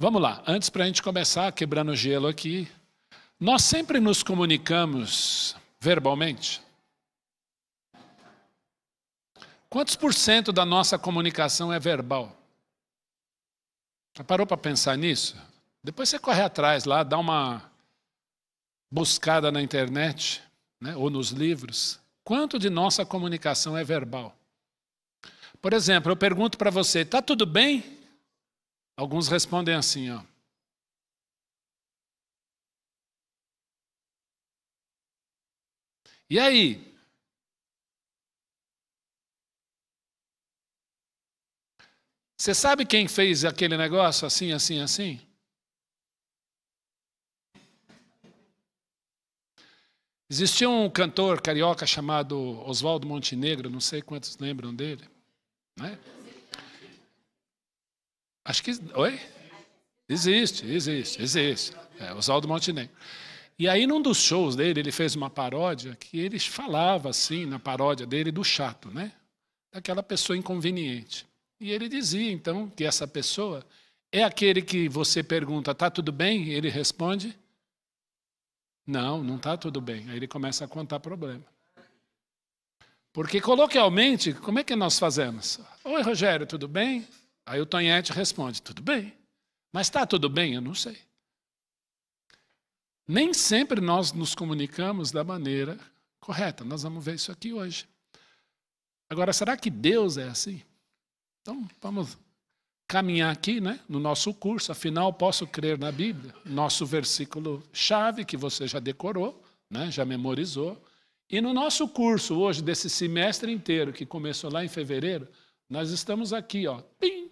Vamos lá, antes para a gente começar quebrando o gelo aqui, nós sempre nos comunicamos verbalmente? Quantos por cento da nossa comunicação é verbal? Já parou para pensar nisso? Depois você corre atrás lá, dá uma buscada na internet, né, ou nos livros. Quanto de nossa comunicação é verbal? Por exemplo, eu pergunto para você, está tudo bem? Alguns respondem assim, ó. E aí? Você sabe quem fez aquele negócio assim, assim, assim? Existia um cantor carioca chamado Oswaldo Montenegro, não sei quantos lembram dele, né? Acho que... Oi? Existe. É, Oswaldo Montenegro. E aí, num dos shows dele, ele fez uma paródia que ele falava, assim, na paródia dele, do chato, né? Daquela pessoa inconveniente. E ele dizia, então, que essa pessoa é aquele que você pergunta, tá tudo bem? E ele responde, não, não está tudo bem. Aí ele começa a contar problema. Porque, coloquialmente, como é que nós fazemos? Oi, Rogério, tudo bem? Aí o Tonhete responde, tudo bem. Mas está tudo bem? Eu não sei. Nem sempre nós nos comunicamos da maneira correta. Nós vamos ver isso aqui hoje. Agora, será que Deus é assim? Então, vamos caminhar aqui, né, no nosso curso. Afinal, posso crer na Bíblia. Nosso versículo-chave, que você já decorou, né, já memorizou. E no nosso curso, hoje, desse semestre inteiro, que começou lá em fevereiro, nós estamos aqui, ó, pim,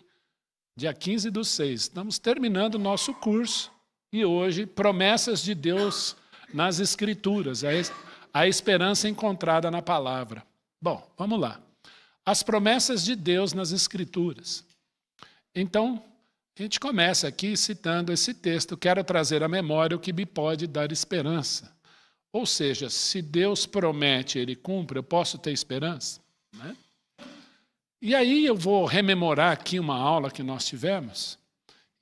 dia 15/6. Estamos terminando o nosso curso. E hoje, promessas de Deus nas Escrituras, a esperança encontrada na palavra. Bom, vamos lá. As promessas de Deus nas Escrituras. Então, a gente começa aqui citando esse texto. Quero trazer à memória o que me pode dar esperança. Ou seja, se Deus promete, Ele cumpre, eu posso ter esperança, né? E aí eu vou rememorar aqui uma aula que nós tivemos,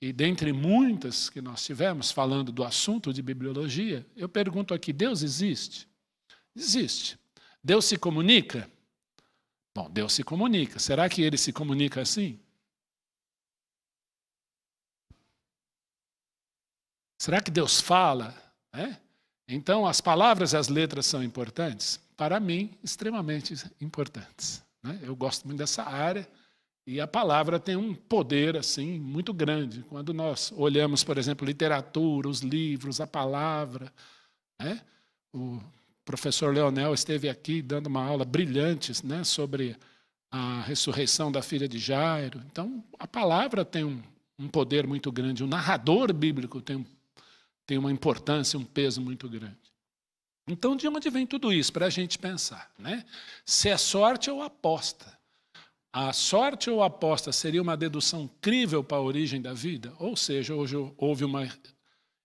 e dentre muitas que nós tivemos, falando do assunto de bibliologia, eu pergunto aqui, Deus existe? Existe. Deus se comunica? Bom, Deus se comunica. Será que Ele se comunica assim? Será que Deus fala? É? Então, as palavras e as letras são importantes? Para mim, extremamente importantes, né? Eu gosto muito dessa área. E a palavra tem um poder assim muito grande. Quando nós olhamos, por exemplo, literatura, os livros, a palavra, né? O professor Leonel esteve aqui dando uma aula brilhante, né, sobre a ressurreição da filha de Jairo. Então, a palavra tem um poder muito grande. O narrador bíblico tem uma importância, um peso muito grande. Então, de onde vem tudo isso? Para a gente pensar, né? Se é sorte ou aposta. A sorte ou a aposta seria uma dedução crível para a origem da vida? Ou seja, hoje houve uma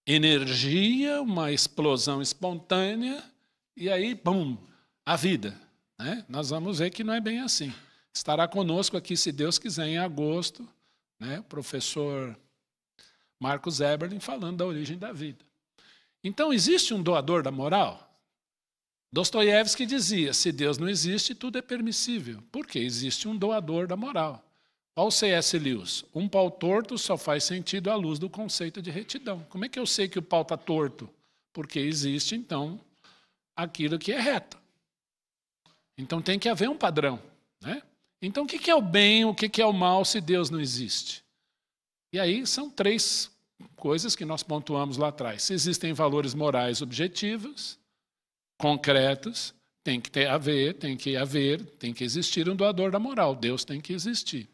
energia, uma explosão espontânea, e aí, bum, a vida, né? Nós vamos ver que não é bem assim. Estará conosco aqui, se Deus quiser, em agosto, né, o professor Marcos Eberlin falando da origem da vida. Então, existe um doador da moral? Dostoiévski dizia, se Deus não existe, tudo é permissível. Por quê? Existe um doador da moral. Olha o C.S. Lewis. Um pau torto só faz sentido à luz do conceito de retidão. Como é que eu sei que o pau está torto? Porque existe, então, aquilo que é reto. Então tem que haver um padrão, né? Então o que é o bem, o que é o mal se Deus não existe? E aí são três coisas que nós pontuamos lá atrás. Se existem valores morais objetivos, concretos, tem que existir um doador da moral. Deus tem que existir.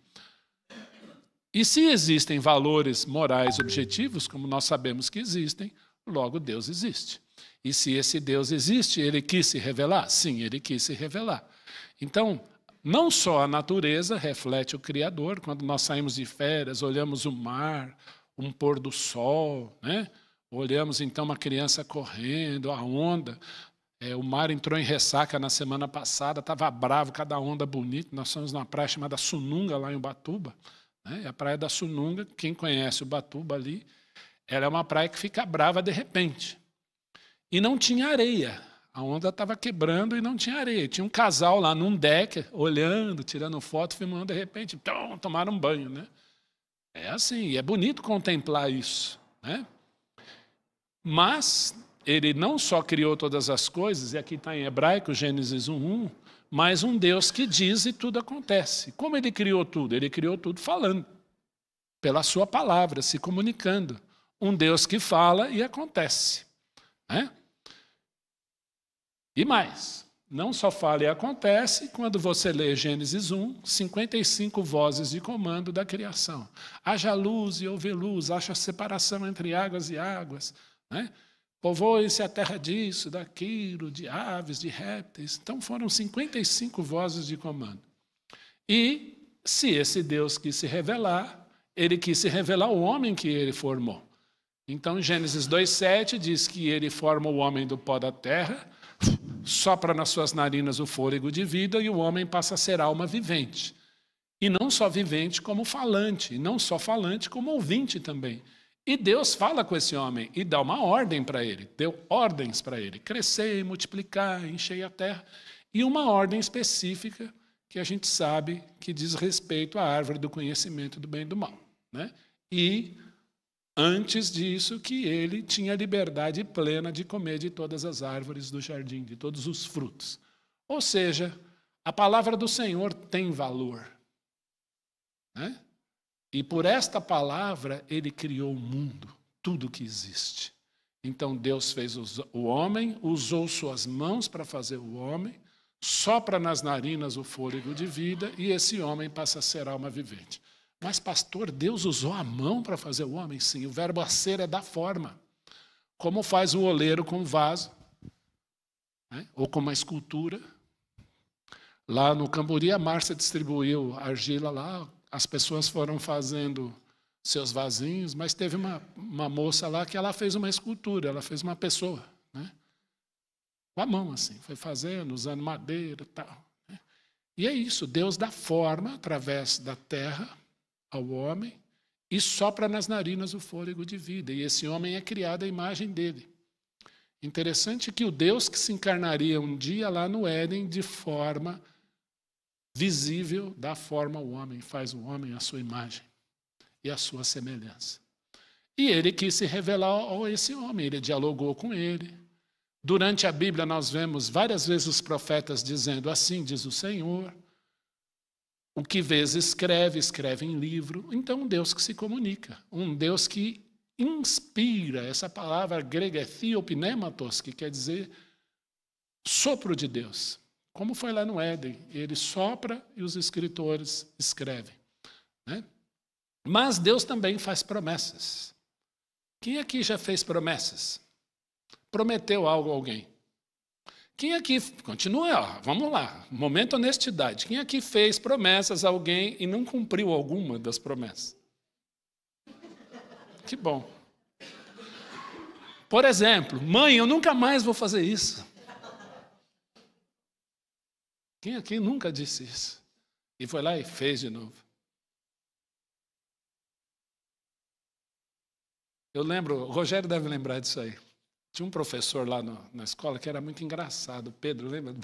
E se existem valores morais objetivos, como nós sabemos que existem, logo Deus existe. E se esse Deus existe, Ele quis se revelar? Sim, Ele quis se revelar. Então, não só a natureza reflete o Criador, quando nós saímos de férias, olhamos o mar, um pôr do sol, né? Olhamos então uma criança correndo, a onda. O mar entrou em ressaca na semana passada, estava bravo, cada onda bonita. Nós fomos numa praia chamada Sununga, lá em Ubatuba, né? A praia da Sununga, quem conhece o Batuba ali, ela é uma praia que fica brava de repente. E não tinha areia. A onda estava quebrando e não tinha areia. Tinha um casal lá num deck, olhando, tirando foto, filmando, de repente, tomaram um banho, né? É assim, e é bonito contemplar isso, né? Mas ele não só criou todas as coisas, e aqui está em hebraico, Gênesis 1:1, mas um Deus que diz e tudo acontece. Como ele criou tudo? Ele criou tudo falando, pela sua palavra, se comunicando. Um Deus que fala e acontece, né? E mais, não só fala e acontece, quando você lê Gênesis 1, 55 vozes de comando da criação. Haja luz e houve luz, haja separação entre águas e águas, né? Povoe-se a terra disso, daquilo, de aves, de répteis. Então foram 55 vozes de comando. E se esse Deus quis se revelar, ele quis se revelar ao homem que ele formou. Então Gênesis 2:7 diz que ele forma o homem do pó da terra, sopra nas suas narinas o fôlego de vida e o homem passa a ser alma vivente. E não só vivente como falante, e não só falante como ouvinte também. E Deus fala com esse homem e dá uma ordem para ele, deu ordens para ele, crescer, multiplicar, encher a terra, e uma ordem específica que a gente sabe que diz respeito à árvore do conhecimento do bem e do mal, né? E antes disso, que ele tinha liberdade plena de comer de todas as árvores do jardim, de todos os frutos. Ou seja, a palavra do Senhor tem valor, né? E por esta palavra, ele criou o mundo, tudo que existe. Então Deus fez o homem, usou suas mãos para fazer o homem, sopra nas narinas o fôlego de vida e esse homem passa a ser alma vivente. Mas, pastor, Deus usou a mão para fazer o homem? Sim, o verbo ser é da forma. Como faz o oleiro com o vaso, né? Ou com uma escultura. Lá no Cambori, a Márcia distribuiu argila lá, as pessoas foram fazendo seus vasinhos, mas teve uma moça lá que ela fez uma escultura, ela fez uma pessoa, né? Com a mão, assim, foi fazendo, usando madeira e tal, né? E é isso, Deus dá forma através da terra ao homem e sopra nas narinas o fôlego de vida. E esse homem é criado à imagem dele. Interessante que o Deus que se encarnaria um dia lá no Éden de forma visível, dá forma ao homem, faz o homem à sua imagem e à sua semelhança. E ele quis se revelar a esse homem, ele dialogou com ele. Durante a Bíblia nós vemos várias vezes os profetas dizendo assim, diz o Senhor. O que vês escreve, escreve em livro. Então, um Deus que se comunica, um Deus que inspira. Essa palavra grega é theopneumatos, que quer dizer sopro de Deus. Como foi lá no Éden, ele sopra e os escritores escrevem, né? Mas Deus também faz promessas. Quem aqui já fez promessas? Prometeu algo a alguém? Quem aqui, continua, ó, vamos lá, momento honestidade. Quem aqui fez promessas a alguém e não cumpriu alguma das promessas? Que bom. Por exemplo, mãe, eu nunca mais vou fazer isso. Quem aqui nunca disse isso? E foi lá e fez de novo. Eu lembro, o Rogério deve lembrar disso aí. Tinha um professor lá na escola que era muito engraçado, Pedro, lembra?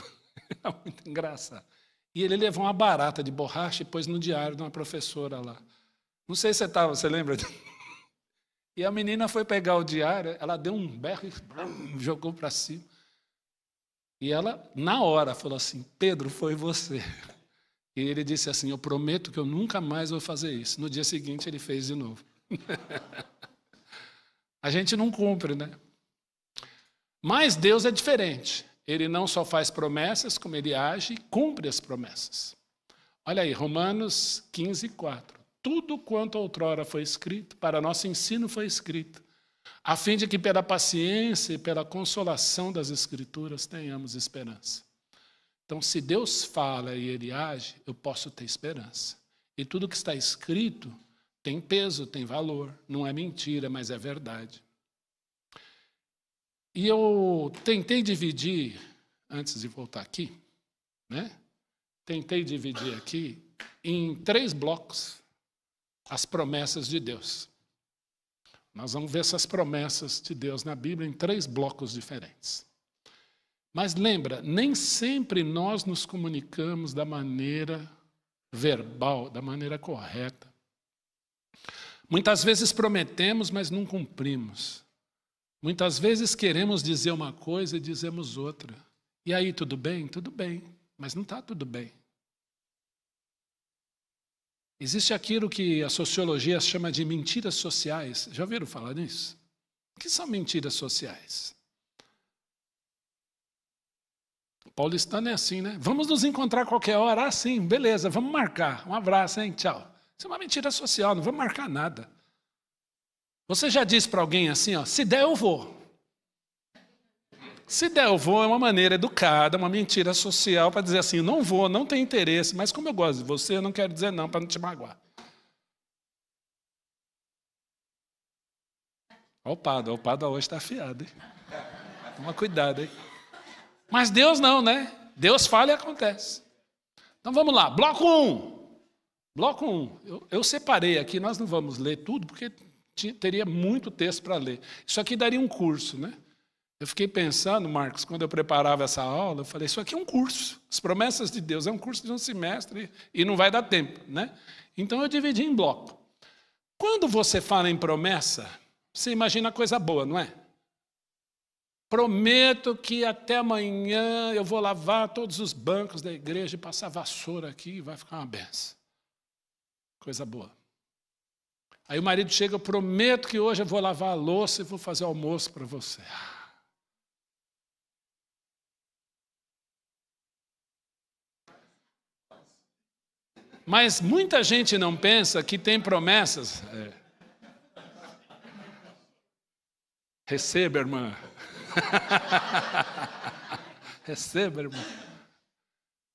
Era muito engraçado. E ele levou uma barata de borracha e pôs no diário de uma professora lá. Não sei se você lembra? E a menina foi pegar o diário, ela deu um berro e jogou para cima. E ela, na hora, falou assim, Pedro, foi você. E ele disse assim, eu prometo que eu nunca mais vou fazer isso. No dia seguinte, ele fez de novo. A gente não cumpre, né? Mas Deus é diferente. Ele não só faz promessas, como ele age e cumpre as promessas. Olha aí, Romanos 15:4. Tudo quanto outrora foi escrito, para nosso ensino foi escrito, a fim de que pela paciência e pela consolação das Escrituras tenhamos esperança. Então, se Deus fala e ele age, eu posso ter esperança. E tudo que está escrito tem peso, tem valor. Não é mentira, mas é verdade. E eu tentei dividir, antes de voltar aqui, né? Tentei dividir aqui em 3 blocos as promessas de Deus. Nós vamos ver essas promessas de Deus na Bíblia em 3 blocos diferentes. Mas lembra, nem sempre nós nos comunicamos da maneira verbal, da maneira correta. Muitas vezes prometemos, mas não cumprimos. Muitas vezes queremos dizer uma coisa e dizemos outra. E aí, tudo bem? Tudo bem, mas não está tudo bem. Existe aquilo que a sociologia chama de mentiras sociais. Já ouviram falar nisso? O que são mentiras sociais? Paulistano é assim, né? Vamos nos encontrar qualquer hora. Ah, sim, beleza, vamos marcar. Um abraço, hein? Tchau. Isso é uma mentira social, não vamos marcar nada. Você já disse para alguém assim, ó, se der eu vou. Se der eu vou é uma maneira educada, uma mentira social para dizer assim, não vou, não tenho interesse, mas como eu gosto de você, eu não quero dizer não para não te magoar. Olha o padre hoje está afiado, hein? Toma cuidado, hein? Mas Deus não, né? Deus fala e acontece. Então vamos lá, bloco 1. Bloco 1. Eu separei aqui, nós não vamos ler tudo, porque teria muito texto para ler. Isso aqui daria um curso, né? Eu fiquei pensando, Marcos, quando eu preparava essa aula, eu falei, isso aqui é um curso. As promessas de Deus é um curso de um semestre e não vai dar tempo, né? Então eu dividi em bloco. Quando você fala em promessa, você imagina coisa boa, não é? Prometo que até amanhã eu vou lavar todos os bancos da igreja e passar vassoura aqui e vai ficar uma benção. Coisa boa. Aí o marido chega, eu prometo que hoje eu vou lavar a louça e vou fazer almoço para você. Mas muita gente não pensa que tem promessas. Receba, irmã. Receba, irmão.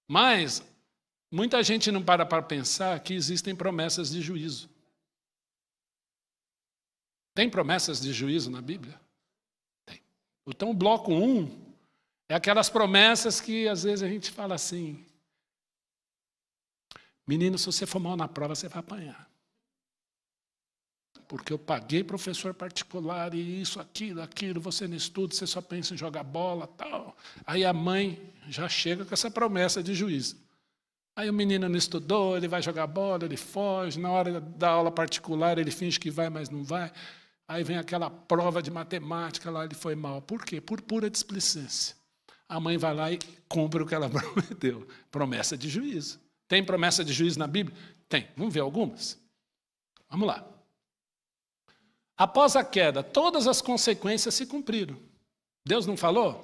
Mas muita gente não para pensar que existem promessas de juízo. Tem promessas de juízo na Bíblia? Tem. Então, o bloco 1 é aquelas promessas que às vezes a gente fala assim, menino, se você for mal na prova, você vai apanhar. Porque eu paguei professor particular e isso, aquilo, você não estuda, você só pensa em jogar bola, tal. Aí a mãe já chega com essa promessa de juízo. Aí o menino não estudou, ele vai jogar bola, ele foge, na hora da aula particular ele finge que vai, mas não vai. Aí vem aquela prova de matemática lá, ele foi mal. Por quê? Por pura displicência. A mãe vai lá e cumpre o que ela prometeu. Promessa de juízo. Tem promessa de juízo na Bíblia? Tem. Vamos ver algumas? Vamos lá. Após a queda, todas as consequências se cumpriram. Deus não falou?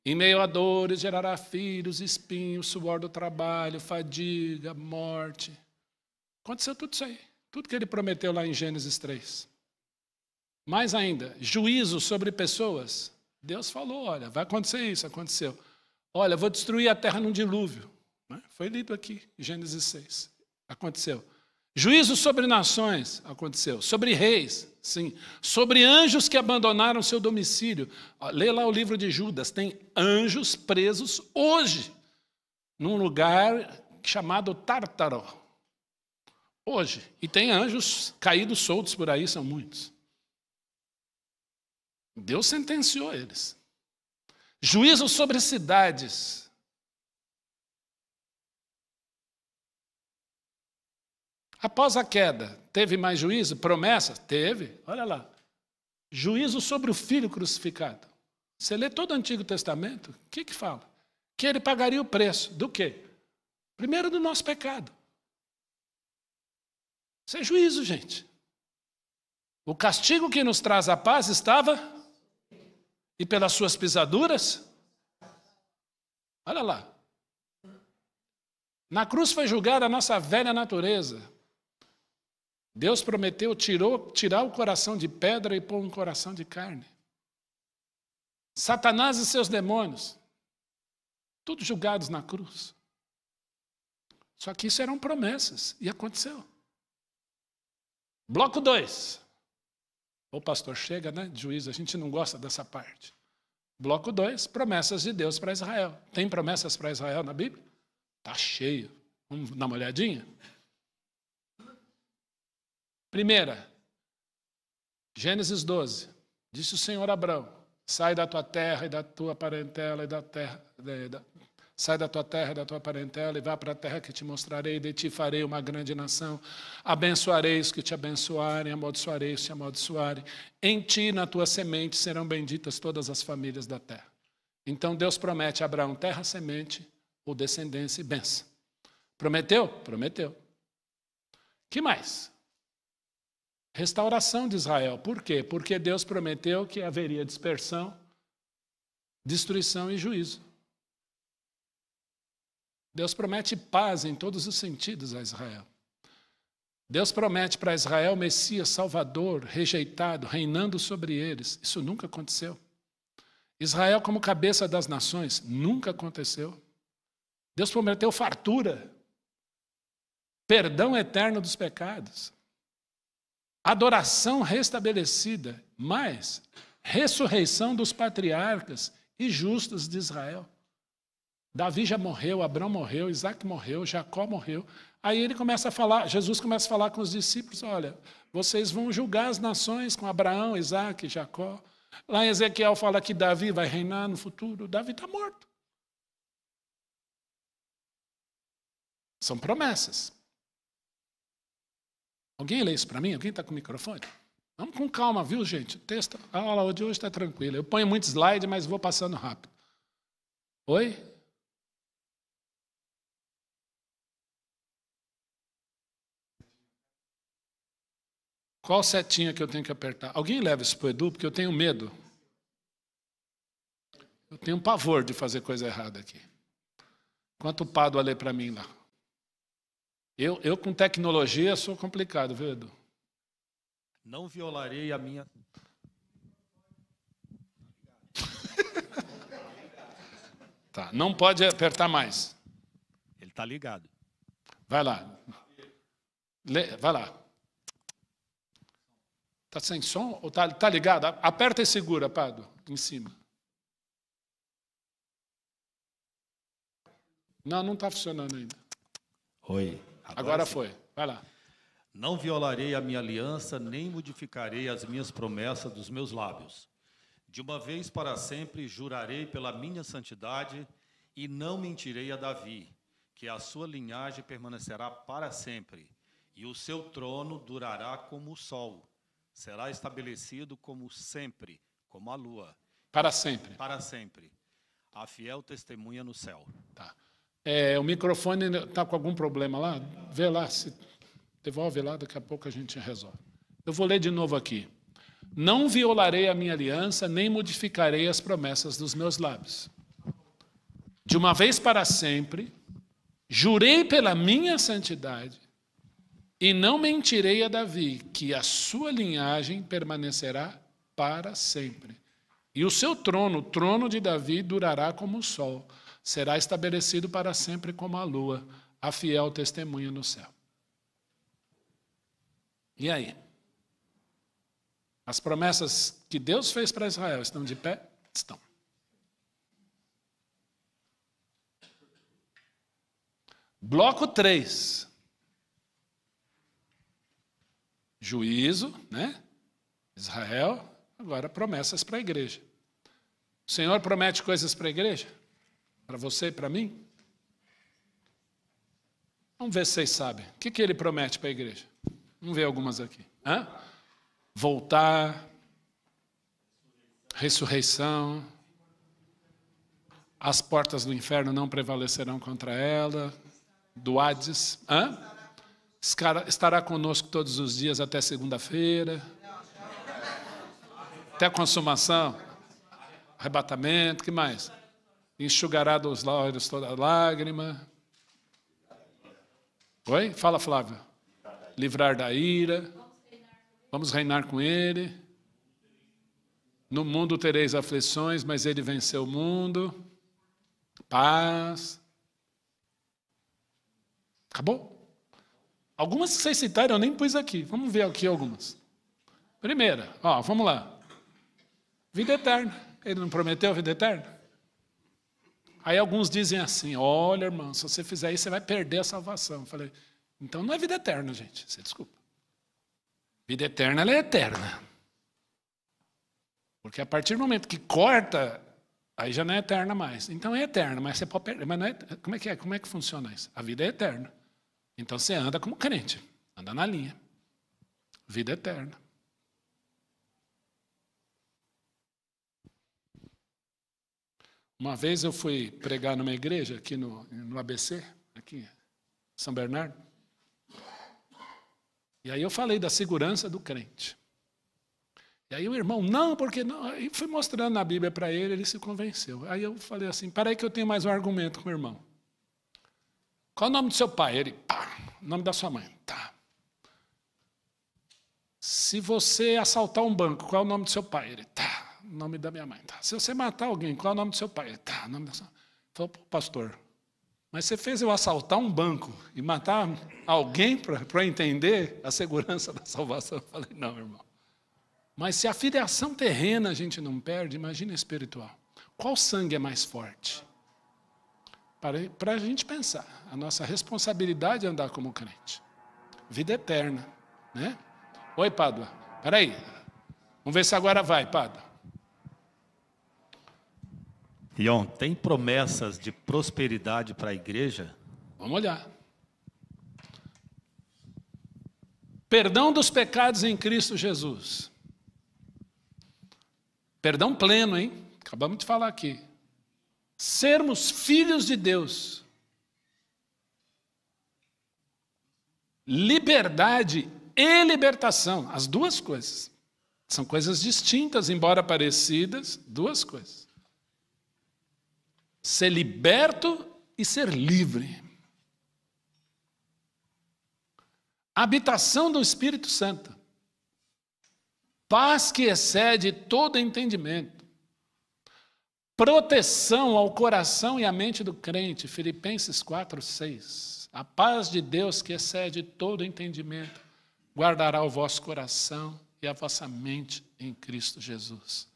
Em meio a dores gerará filhos, espinhos, suor do trabalho, fadiga, morte. Aconteceu tudo isso aí. Tudo que ele prometeu lá em Gênesis 3. Mais ainda, juízo sobre pessoas. Deus falou, olha, vai acontecer isso, aconteceu. Olha, vou destruir a terra num dilúvio. Foi lido aqui, Gênesis 6. Aconteceu. Juízo sobre nações, aconteceu. Sobre reis, sim. Sobre anjos que abandonaram seu domicílio. Lê lá o livro de Judas, tem anjos presos hoje, num lugar chamado Tártaro. Hoje. E tem anjos caídos soltos por aí, são muitos. Deus sentenciou eles. Juízo sobre cidades. Após a queda, teve mais juízo? Promessa? Teve. Olha lá. Juízo sobre o filho crucificado. Você lê todo o Antigo Testamento, o que fala? Que ele pagaria o preço. Do quê? Primeiro, do nosso pecado. Isso é juízo, gente. O castigo que nos traz a paz estava... E pelas suas pisaduras? Olha lá. Na cruz foi julgada a nossa velha natureza. Deus prometeu tirar o coração de pedra e pôr um coração de carne. Satanás e seus demônios, todos julgados na cruz. Só que isso eram promessas, e aconteceu. Bloco 2. O pastor chega, né, de juízo, a gente não gosta dessa parte. Bloco 2, promessas de Deus para Israel. Tem promessas para Israel na Bíblia? Está cheio. Vamos dar uma olhadinha? Primeira, Gênesis 12. Disse o Senhor a Abrão: sai da tua terra e da tua parentela sai da tua terra e da tua parentela e vá para a terra que te mostrarei, de ti farei uma grande nação. Abençoarei os que te abençoarem, amaldiçoarei os que te amaldiçoarem. Em ti, na tua semente, serão benditas todas as famílias da terra. Então Deus promete a Abraão terra, semente, ou descendência e bênção. Prometeu? Prometeu. Que mais? Restauração de Israel. Por quê? Porque Deus prometeu que haveria dispersão, destruição e juízo. Deus promete paz em todos os sentidos a Israel. Deus promete para Israel Messias, Salvador, rejeitado, reinando sobre eles. Isso nunca aconteceu. Israel como cabeça das nações, nunca aconteceu. Deus prometeu fartura, perdão eterno dos pecados, adoração restabelecida, mas ressurreição dos patriarcas e justos de Israel. Davi já morreu, Abraão morreu, Isaac morreu, Jacó morreu. Aí ele começa a falar, Jesus começa a falar com os discípulos: olha, vocês vão julgar as nações com Abraão, Isaac, Jacó. Lá em Ezequiel fala que Davi vai reinar no futuro. Davi está morto. São promessas. Alguém lê isso para mim? Alguém está com o microfone? Vamos com calma, viu, gente? O texto, a aula de hoje está tranquila. Eu ponho muito slide, mas vou passando rápido. Oi? Qual setinha que eu tenho que apertar? Alguém leva isso para o Edu, porque eu tenho medo. Eu tenho um pavor de fazer coisa errada aqui. Quanto o Pádua lê para mim lá. Eu com tecnologia sou complicado, viu, Edu? Não violarei a minha... Tá, não pode apertar mais. Ele está ligado. Vai lá. Vai lá. Está sem som? Ou tá ligado? Aperta e segura, Pádua, em cima. Não está funcionando ainda. Oi. Agora foi. Vai lá. Não violarei a minha aliança, nem modificarei as minhas promessas dos meus lábios. De uma vez para sempre jurarei pela minha santidade e não mentirei a Davi, que a sua linhagem permanecerá para sempre, e o seu trono durará como o sol. Será estabelecido como sempre, como a lua. Para sempre. Para sempre. A fiel testemunha no céu. Tá. O microfone está com algum problema lá? Vê lá, se devolve lá, daqui a pouco a gente resolve. Eu vou ler de novo aqui. Não violarei a minha aliança, nem modificarei as promessas dos meus lábios. De uma vez para sempre, jurei pela minha santidade, e não mentirei a Davi, que a sua linhagem permanecerá para sempre. E o seu trono, o trono de Davi, durará como o sol. Será estabelecido para sempre como a lua, a fiel testemunha no céu. E aí? As promessas que Deus fez para Israel estão de pé? Estão. Bloco 3. Juízo, né? Israel, agora promessas para a igreja. O Senhor promete coisas para a igreja? Para você e para mim? Vamos ver se vocês sabem. O que ele promete para a igreja? Vamos ver algumas aqui. Voltar, ressurreição, as portas do inferno não prevalecerão contra ela, do Hades, estará conosco todos os dias até segunda-feira, até a consumação, arrebatamento, que mais? Enxugará dos olhos toda lágrima. Oi? Fala, Flávio. Livrar da ira. Vamos reinar com ele. No mundo tereis aflições, mas ele venceu o mundo. Paz. Acabou? Algumas que vocês citaram eu nem pus aqui. Vamos ver aqui algumas. Primeira, vamos lá. Vida eterna. Ele não prometeu vida eterna? Aí alguns dizem assim: olha, irmão, se você fizer isso, você vai perder a salvação. Eu falei: então não é vida eterna, gente. Você desculpa. Vida eterna, ela é eterna. Porque a partir do momento que corta, aí já não é eterna mais. Então é eterna, mas você pode perder. Mas não é, como é que é? Como é que funciona isso? A vida é eterna. Então você anda como crente, anda na linha. Vida eterna. Uma vez eu fui pregar numa igreja aqui no ABC, aqui em São Bernardo. E aí eu falei da segurança do crente. E aí o irmão, não, porque não. E fui mostrando na Bíblia para ele, ele se convenceu. Aí eu falei assim, peraí que eu tenho mais um argumento com o irmão. Qual é o nome do seu pai? Ele, pá. O nome da sua mãe? Tá. Se você assaltar um banco, qual é o nome do seu pai? Ele, tá. O nome da minha mãe. Tá. Se você matar alguém, qual é o nome do seu pai? Ele, tá. O nome da sua mãe. Falei, pastor, mas você fez eu assaltar um banco e matar alguém para entender a segurança da salvação? Eu falei, não, irmão. Mas se a filiação terrena a gente não perde, imagina a espiritual. Qual sangue é mais forte? Para a gente pensar, a nossa responsabilidade é andar como crente. Vida eterna, né? Oi, Pádua, peraí. Vamos ver se agora vai, Pádua. Ion, tem promessas de prosperidade para a igreja? Vamos olhar. Perdão dos pecados em Cristo Jesus. Perdão pleno, hein? Acabamos de falar aqui. Sermos filhos de Deus. Liberdade e libertação. As duas coisas. São coisas distintas, embora parecidas, duas coisas. Ser liberto e ser livre. Habitação do Espírito Santo. Paz que excede todo entendimento. Proteção ao coração e à mente do crente. Filipenses 4:6. A paz de Deus que excede todo entendimento guardará o vosso coração e a vossa mente em Cristo Jesus.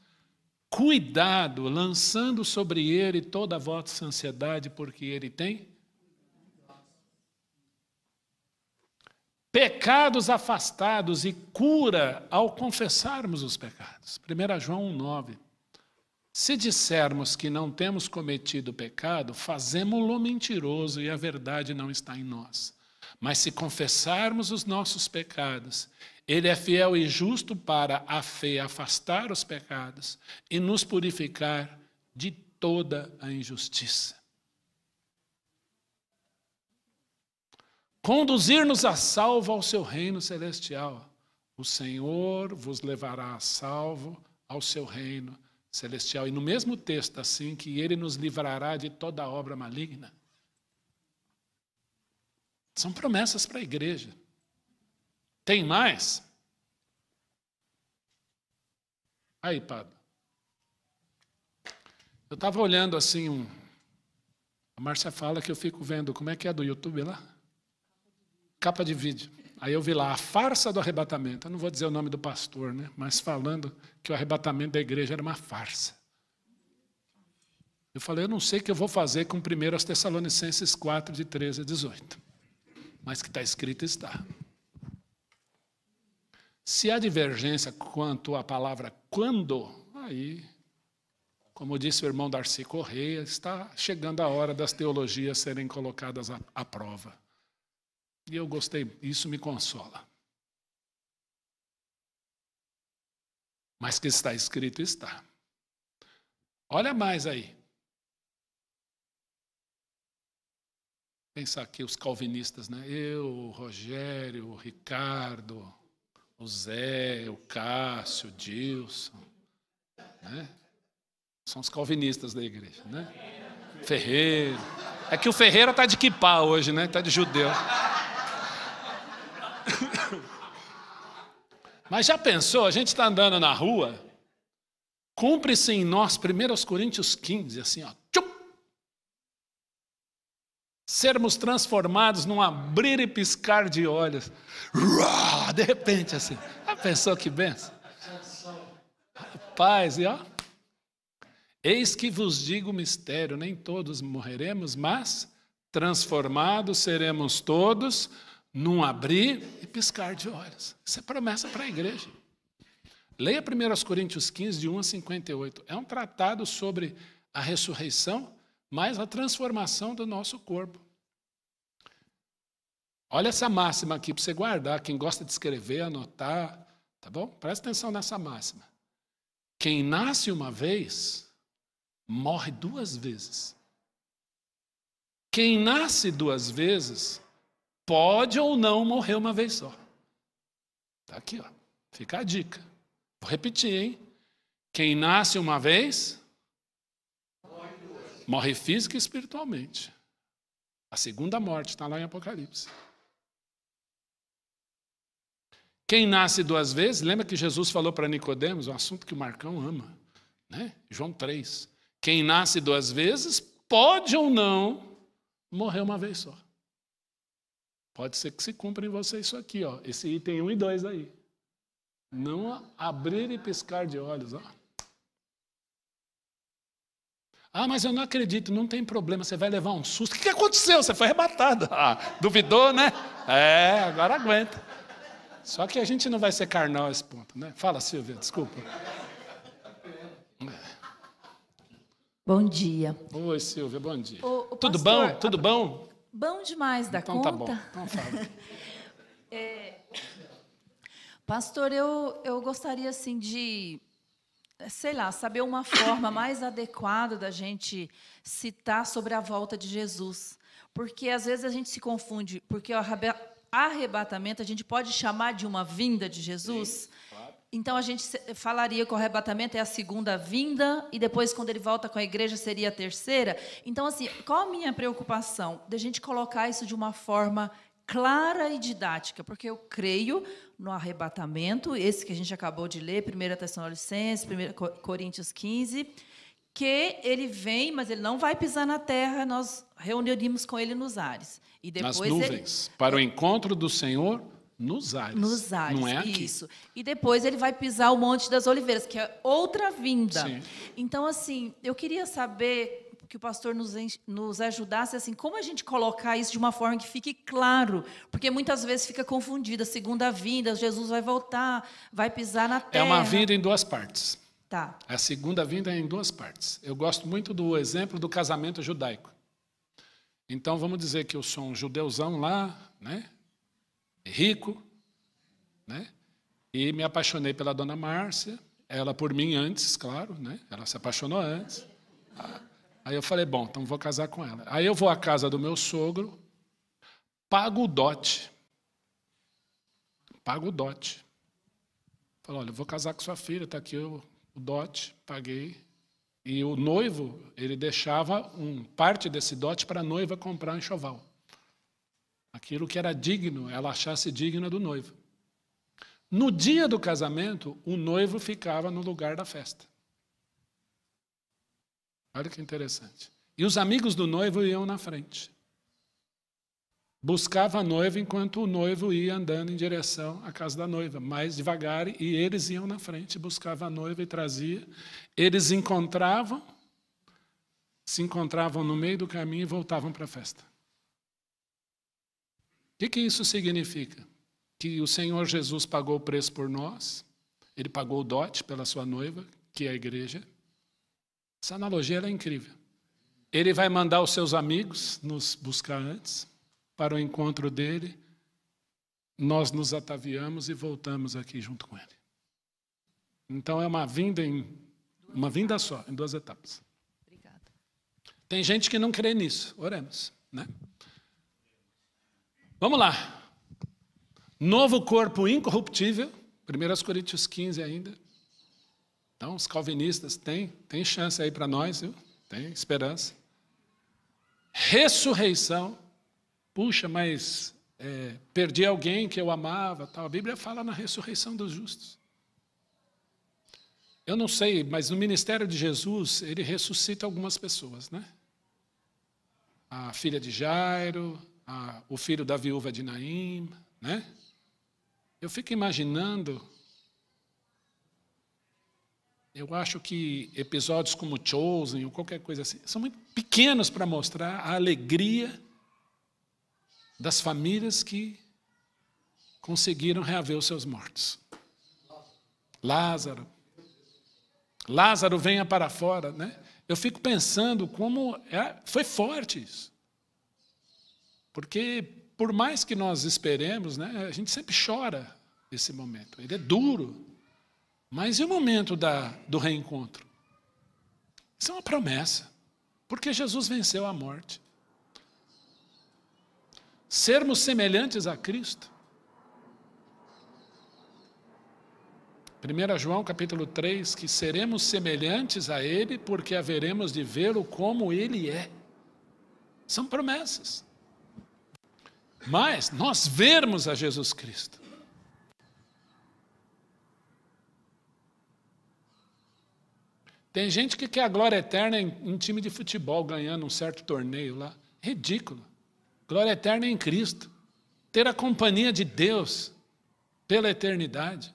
Cuidado, lançando sobre ele toda a vossa ansiedade, porque ele tem pecados afastados e cura ao confessarmos os pecados. 1 João 1:9. Se dissermos que não temos cometido pecado, fazemo-lo mentiroso e a verdade não está em nós. Mas se confessarmos os nossos pecados, ele é fiel e justo para a fé afastar os pecados e nos purificar de toda a injustiça. Conduzir-nos a salvo ao seu reino celestial. O Senhor vos levará a salvo ao seu reino celestial. E no mesmo texto, assim, que ele nos livrará de toda obra maligna. São promessas para a igreja. Tem mais? Aí, Padre. Eu estava olhando assim, a Márcia fala que eu fico vendo, como é que é do YouTube lá? Capa de vídeo. Aí eu vi lá, a farsa do arrebatamento. Eu não vou dizer o nome do pastor, né? Mas falando que o arrebatamento da igreja era uma farsa. Eu falei, eu não sei o que eu vou fazer com 1 Tessalonicenses 4, de 13 a 18. Mas que está escrito, está. Se há divergência quanto à palavra quando, aí, como disse o irmão Darcy Correia, está chegando a hora das teologias serem colocadas à prova. E eu gostei, isso me consola. Mas que está escrito, está. Olha mais aí. Pensar aqui os calvinistas, né? Eu, o Rogério, o Ricardo, o Zé, o Cássio, o Dilson, né? São os calvinistas da igreja, né? Ferreira. É que o Ferreira está de quipá hoje, né? Está de judeu. Mas já pensou, a gente está andando na rua, cumpre-se em nós, 1 Coríntios 15, assim, ó, tchum, sermos transformados num abrir e piscar de olhos, de repente, assim, já pensou que benção? Paz, e ó, eis que vos digo o mistério, nem todos morreremos, mas transformados seremos todos, num abrir e piscar de olhos. Isso é promessa para a igreja. Leia 1 Coríntios 15, de 1 a 58. É um tratado sobre a ressurreição, mais a transformação do nosso corpo. Olha essa máxima aqui para você guardar. Quem gosta de escrever, anotar, tá bom? Presta atenção nessa máxima. Quem nasce uma vez, morre 2 vezes. Quem nasce 2 vezes, pode ou não morrer uma vez só. Está aqui, ó. Fica a dica. Vou repetir, hein? Quem nasce uma vez, morre física e espiritualmente. A segunda morte está lá em Apocalipse. Quem nasce 2 vezes, lembra que Jesus falou para Nicodemos, um assunto que o Marcão ama, né? João 3. Quem nasce 2 vezes, pode ou não morrer uma vez só. Pode ser que se cumpra em você isso aqui, ó. Esse item 1 e 2 aí. Não abrir e piscar de olhos, ó. Ah, mas eu não acredito, não tem problema, você vai levar um susto. O que aconteceu? Você foi arrebatado. Ah, duvidou, né? Agora aguenta. Só que a gente não vai ser carnal a esse ponto, né? Fala, Silvia, desculpa. Bom dia. Oi, Silvia, bom dia. Tudo pastor, bom? Tudo bom? Bom demais da então, conta. Então tá bom, então fala. Pastor, eu gostaria assim de, sei lá, saber uma forma mais adequada da gente citar sobre a volta de Jesus. Porque às vezes a gente se confunde, porque o arrebatamento a gente pode chamar de uma vinda de Jesus. Sim, claro. Então a gente falaria que o arrebatamento é a segunda vinda e depois quando ele volta com a igreja seria a terceira. Então assim, qual a minha preocupação? De a gente colocar isso de uma forma clara e didática, porque eu creio no arrebatamento, esse que a gente acabou de ler, 1 Tessalonicenses, 1 Coríntios 15, que ele vem, mas ele não vai pisar na terra, nós reuniremos com ele nos ares. E depois nas nuvens, para o encontro do Senhor nos ares. Nos ares, não é aqui. Isso. E depois ele vai pisar o Monte das Oliveiras, que é outra vinda. Sim. Então, assim, eu queria saber que o pastor nos ajudasse, assim, como a gente colocar isso de uma forma que fique claro, porque muitas vezes fica confundida. Segunda vinda, Jesus vai voltar, vai pisar na terra. É uma vinda em 2 partes. Tá. A segunda vinda é em 2 partes. Eu gosto muito do exemplo do casamento judaico. Então, vamos dizer que eu sou um judeuzão lá, né? Rico, né? E me apaixonei pela dona Márcia, ela por mim antes, claro, né? Ela se apaixonou antes. Aí eu falei, bom, então vou casar com ela. Aí eu vou à casa do meu sogro, pago o dote. Pago o dote. Falo, olha, eu vou casar com sua filha, está aqui o dote, paguei. E o noivo, ele deixava parte desse dote para a noiva comprar um enxoval. Aquilo que era digno, ela achasse digna do noivo. No dia do casamento, o noivo ficava no lugar da festa. Olha que interessante. E os amigos do noivo iam na frente. Buscava a noiva enquanto o noivo ia andando em direção à casa da noiva, mais devagar, e eles iam na frente, buscavam a noiva e trazia. Eles se encontravam no meio do caminho e voltavam para a festa. O que isso significa? Que o Senhor Jesus pagou o preço por nós, ele pagou o dote pela sua noiva, que é a igreja. Essa analogia ela é incrível. Ele vai mandar os seus amigos nos buscar antes, para o encontro dele, nós nos ataviamos e voltamos aqui junto com ele. Então é uma vinda só, em 2 etapas. Obrigada. Tem gente que não crê nisso, oremos, né? Vamos lá. Novo corpo incorruptível, 1 Coríntios 15 ainda. Então, os calvinistas tem chance aí para nós, viu? Tem esperança. Ressurreição. Puxa, mas perdi alguém que eu amava. Tal. A Bíblia fala na ressurreição dos justos. Eu não sei, mas no ministério de Jesus, ele ressuscita algumas pessoas, né? A filha de Jairo, o filho da viúva de Naim, né? Eu fico imaginando, eu acho que episódios como Chosen ou qualquer coisa assim, são muito pequenos para mostrar a alegria das famílias que conseguiram reaver os seus mortos. Lázaro, venha para fora, né? Eu fico pensando como foi forte isso. Porque, por mais que nós esperemos, né, a gente sempre chora esse momento. Ele é duro. Mas e o momento do reencontro? Isso é uma promessa. Porque Jesus venceu a morte. Sermos semelhantes a Cristo. 1 João capítulo 3, que seremos semelhantes a Ele porque haveremos de vê-lo como Ele é. São promessas. Mas nós vermos a Jesus Cristo. Tem gente que quer a glória eterna em time de futebol, ganhando um certo torneio lá. Ridículo. Glória eterna é em Cristo. Ter a companhia de Deus pela eternidade.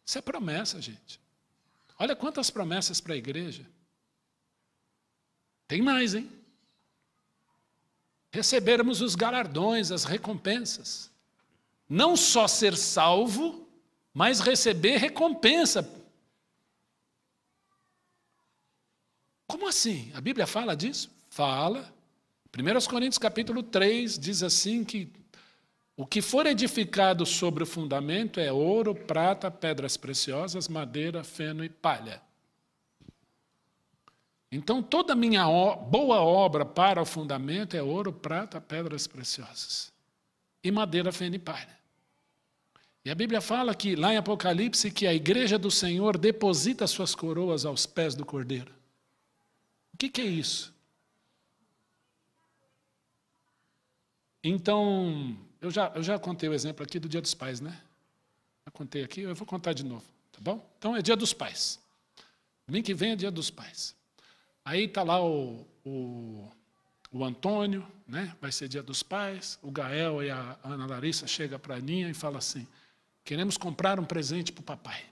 Isso é promessa, gente. Olha quantas promessas para a igreja. Tem mais, hein? Recebermos os galardões, as recompensas. Não só ser salvo, mas receber recompensa. Como assim? A Bíblia fala disso? Fala. 1 Coríntios capítulo 3 diz assim que o que for edificado sobre o fundamento é ouro, prata, pedras preciosas, madeira, feno e palha. Então, toda a minha boa obra para o fundamento é ouro, prata, pedras preciosas. E madeira, feno e palha. E a Bíblia fala que, lá em Apocalipse, que a igreja do Senhor deposita suas coroas aos pés do Cordeiro. O que é isso? Então, eu já contei o exemplo aqui do Dia dos Pais, né? Já contei aqui, eu vou contar de novo, tá bom? Então, é Dia dos Pais. Domingo que vem é Dia dos Pais. Aí está lá o Antônio, né? Vai ser Dia dos Pais. O Gael e a Ana Larissa chegam para a Aninha e falam assim, queremos comprar um presente para o papai.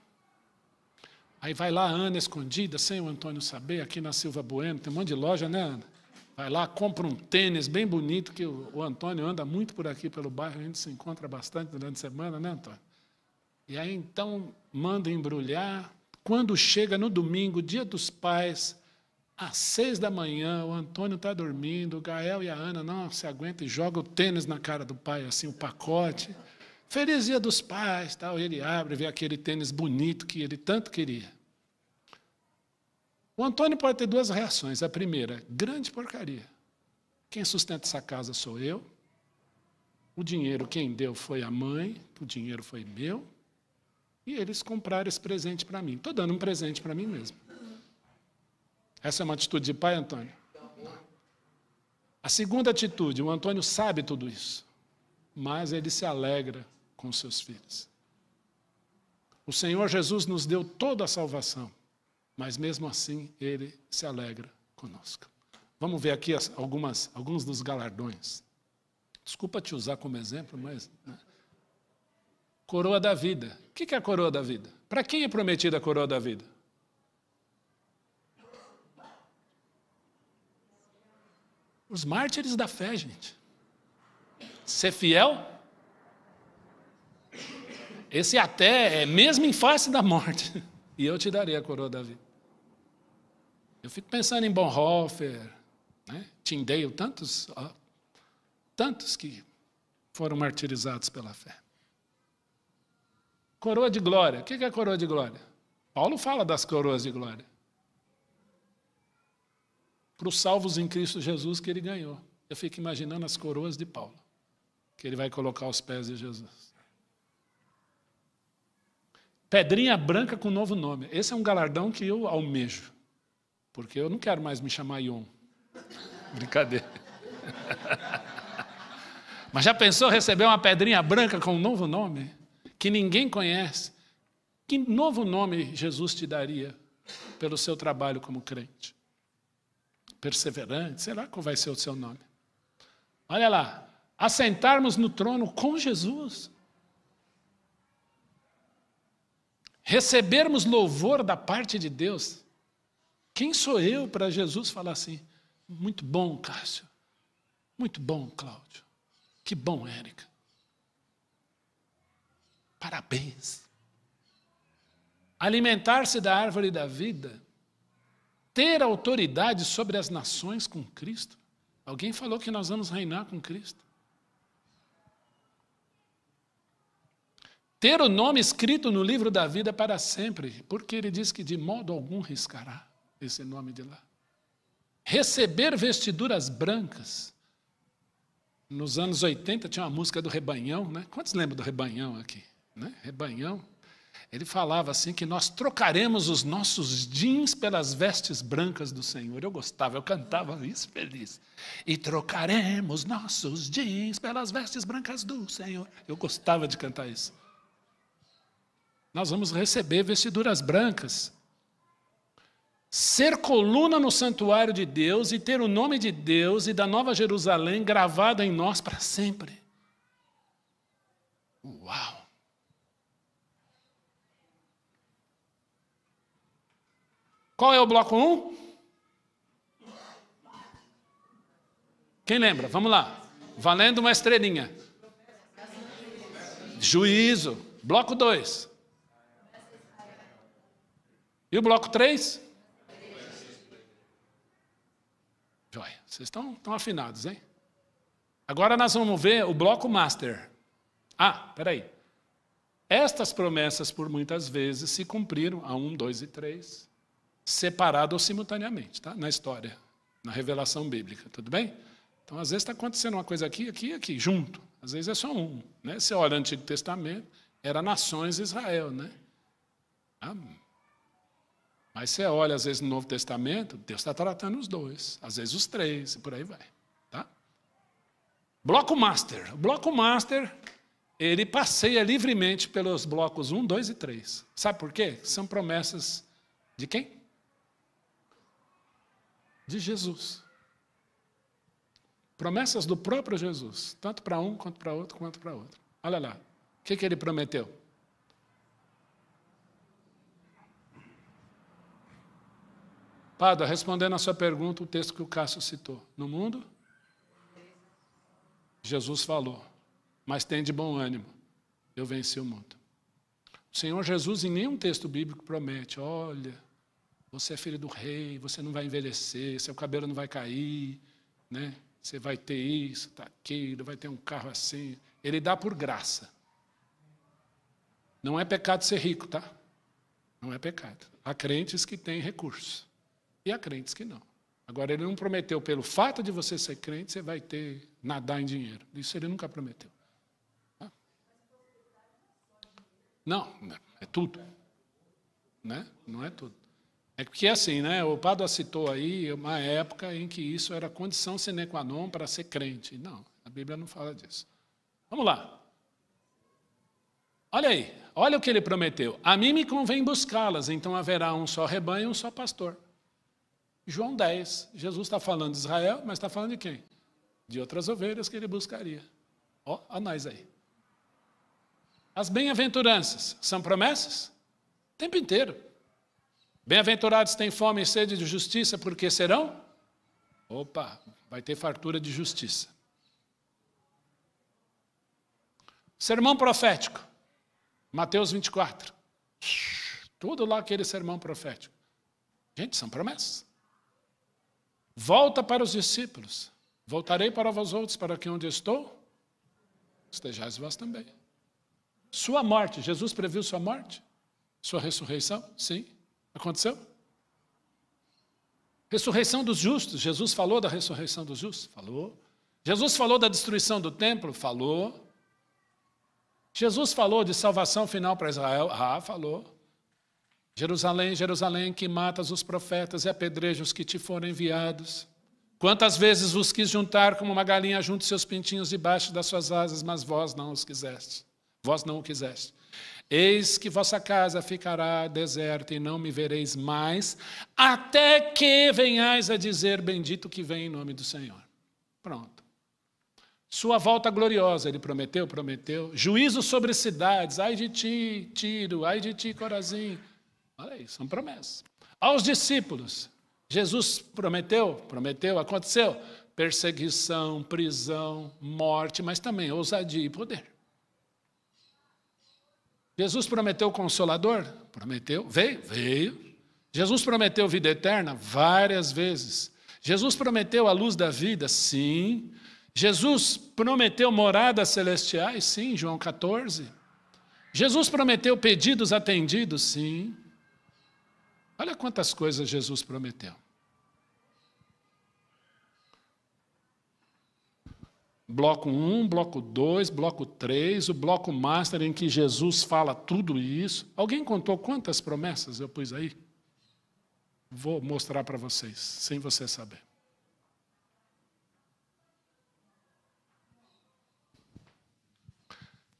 Aí vai lá a Ana escondida, sem o Antônio saber, aqui na Silva Bueno, tem um monte de loja, né, Ana? Vai lá, compra um tênis bem bonito, que o Antônio anda muito por aqui pelo bairro, a gente se encontra bastante durante a semana, né, Antônio? E aí, então, manda embrulhar. Quando chega no domingo, Dia dos Pais, às 6 da manhã, o Antônio está dormindo, o Gael e a Ana não se aguentam e jogam o tênis na cara do pai, assim, o pacote. Feliz Dia dos Pais, tal. Ele abre, vê aquele tênis bonito que ele tanto queria. O Antônio pode ter duas reações. A primeira, grande porcaria. Quem sustenta essa casa sou eu. O dinheiro quem deu foi a mãe, o dinheiro foi meu. E eles compraram esse presente para mim. Estou dando um presente para mim mesmo. Essa é uma atitude de pai, Antônio? Não. A segunda atitude, o Antônio sabe tudo isso, mas ele se alegra com seus filhos. O Senhor Jesus nos deu toda a salvação, mas mesmo assim ele se alegra conosco. Vamos ver aqui alguns dos galardões. Desculpa te usar como exemplo, mas... Né? Coroa da vida. O que é a coroa da vida? Para quem é prometida a coroa da vida? Os mártires da fé, gente. Ser fiel? Esse até é mesmo em face da morte. E eu te darei a coroa da vida. Eu fico pensando em Bonhoeffer, né? Tyndale, tantos que foram martirizados pela fé. Coroa de glória. O que é a coroa de glória? Paulo fala das coroas de glória. Para os salvos em Cristo Jesus que ele ganhou. Eu fico imaginando as coroas de Paulo, que ele vai colocar aos pés de Jesus. Pedrinha branca com novo nome. Esse é um galardão que eu almejo, porque eu não quero mais me chamar Ion. Brincadeira. Mas já pensou receber uma pedrinha branca com um novo nome, que ninguém conhece? Que novo nome Jesus te daria pelo seu trabalho como crente? Perseverante, sei lá qual vai ser o seu nome. Olha lá, assentarmos no trono com Jesus. Recebermos louvor da parte de Deus. Quem sou eu para Jesus falar assim? Muito bom, Cássio. Muito bom, Cláudio. Que bom, Érica. Parabéns. Alimentar-se da árvore da vida, ter autoridade sobre as nações com Cristo. Alguém falou que nós vamos reinar com Cristo. Ter o nome escrito no livro da vida para sempre, porque ele diz que de modo algum riscará esse nome de lá. Receber vestiduras brancas. Nos anos 80 tinha uma música do Rebanhão, né? Quantos lembram do Rebanhão aqui? Né? Rebanhão. Ele falava assim que nós trocaremos os nossos jeans pelas vestes brancas do Senhor. Eu gostava, eu cantava isso feliz. E trocaremos nossos jeans pelas vestes brancas do Senhor. Eu gostava de cantar isso. Nós vamos receber vestiduras brancas. Ser coluna no santuário de Deus e ter o nome de Deus e da Nova Jerusalém gravado em nós para sempre. Uau! Qual é o bloco 1? Quem lembra? Vamos lá. Valendo uma estrelinha. Juízo. Bloco 2. E o bloco 3? Joia. Vocês estão afinados, hein? Agora nós vamos ver o bloco master. Peraí. Estas promessas, por muitas vezes, se cumpriram a 1, 2 e 3, separadas simultaneamente, tá? Na história, na revelação bíblica, tudo bem? Então, às vezes está acontecendo uma coisa aqui, aqui e aqui, junto. Às vezes é só um. Né? Você olha o Antigo Testamento, era nações de Israel, né? Mas você olha, às vezes, no Novo Testamento, Deus está tratando os dois, às vezes os três, e por aí vai. Tá? Bloco Master. O Bloco Master, ele passeia livremente pelos blocos 1, 2 e 3. Sabe por quê? São promessas de quem? De Jesus. Promessas do próprio Jesus, tanto para um, quanto para outro, quanto para outro. Olha lá, o que ele prometeu? Padre, respondendo a sua pergunta, o texto que o Cássio citou. No mundo, Jesus falou, mas tem de bom ânimo, eu venci o mundo. O Senhor Jesus, em nenhum texto bíblico, promete, olha, você é filho do rei, você não vai envelhecer, seu cabelo não vai cair, né? Você vai ter isso, aquilo, vai ter um carro assim. Ele dá por graça. Não é pecado ser rico, tá? Não é pecado. Há crentes que têm recursos. E há crentes que não. Agora, ele não prometeu, pelo fato de você ser crente, você vai ter, nadar em dinheiro. Isso ele nunca prometeu. Tá? Não, é tudo. Né? Não é tudo. É porque assim, né? O Padre citou aí uma época em que isso era condição sine qua non para ser crente. Não, a Bíblia não fala disso. Vamos lá. Olha aí, olha o que ele prometeu. A mim me convém buscá-las, então haverá um só rebanho e um só pastor. João 10, Jesus está falando de Israel, mas está falando de quem? De outras ovelhas que ele buscaria. Ó nós aí. As bem-aventuranças são promessas? O tempo inteiro. Bem-aventurados têm fome e sede de justiça, porque serão? Vai ter fartura de justiça. Sermão profético. Mateus 24. Tudo lá aquele sermão profético. Gente, são promessas. Volta para os discípulos. Voltarei para vós outros, para que onde estou, estejais vós também. Sua morte, Jesus previu sua morte? Sua ressurreição? Sim. Aconteceu? Ressurreição dos justos. Jesus falou da ressurreição dos justos? Falou. Jesus falou da destruição do templo? Falou. Jesus falou de salvação final para Israel? Falou. Jerusalém, Jerusalém, que matas os profetas e apedrejas os que te foram enviados. Quantas vezes vos quis juntar como uma galinha junta seus pintinhos debaixo das suas asas, mas vós não os quiseste. Vós não o quiseste. Eis que vossa casa ficará deserta e não me vereis mais, até que venhais a dizer, bendito que vem em nome do Senhor. Pronto. Sua volta gloriosa, ele prometeu, prometeu. Juízo sobre cidades, ai de ti, Tiro, ai de ti, Corazim. Olha aí, são promessas. Aos discípulos, Jesus prometeu, aconteceu. Perseguição, prisão, morte, mas também ousadia e poder. Jesus prometeu o Consolador? Prometeu. Veio. Jesus prometeu vida eterna? Várias vezes. Jesus prometeu a luz da vida? Sim. Jesus prometeu moradas celestiais? Sim, João 14. Jesus prometeu pedidos atendidos? Sim. Olha quantas coisas Jesus prometeu. Bloco 1, bloco 2, bloco 3, o bloco master em que Jesus fala tudo isso. Alguém contou quantas promessas eu pus aí? Vou mostrar para vocês, sem você saber.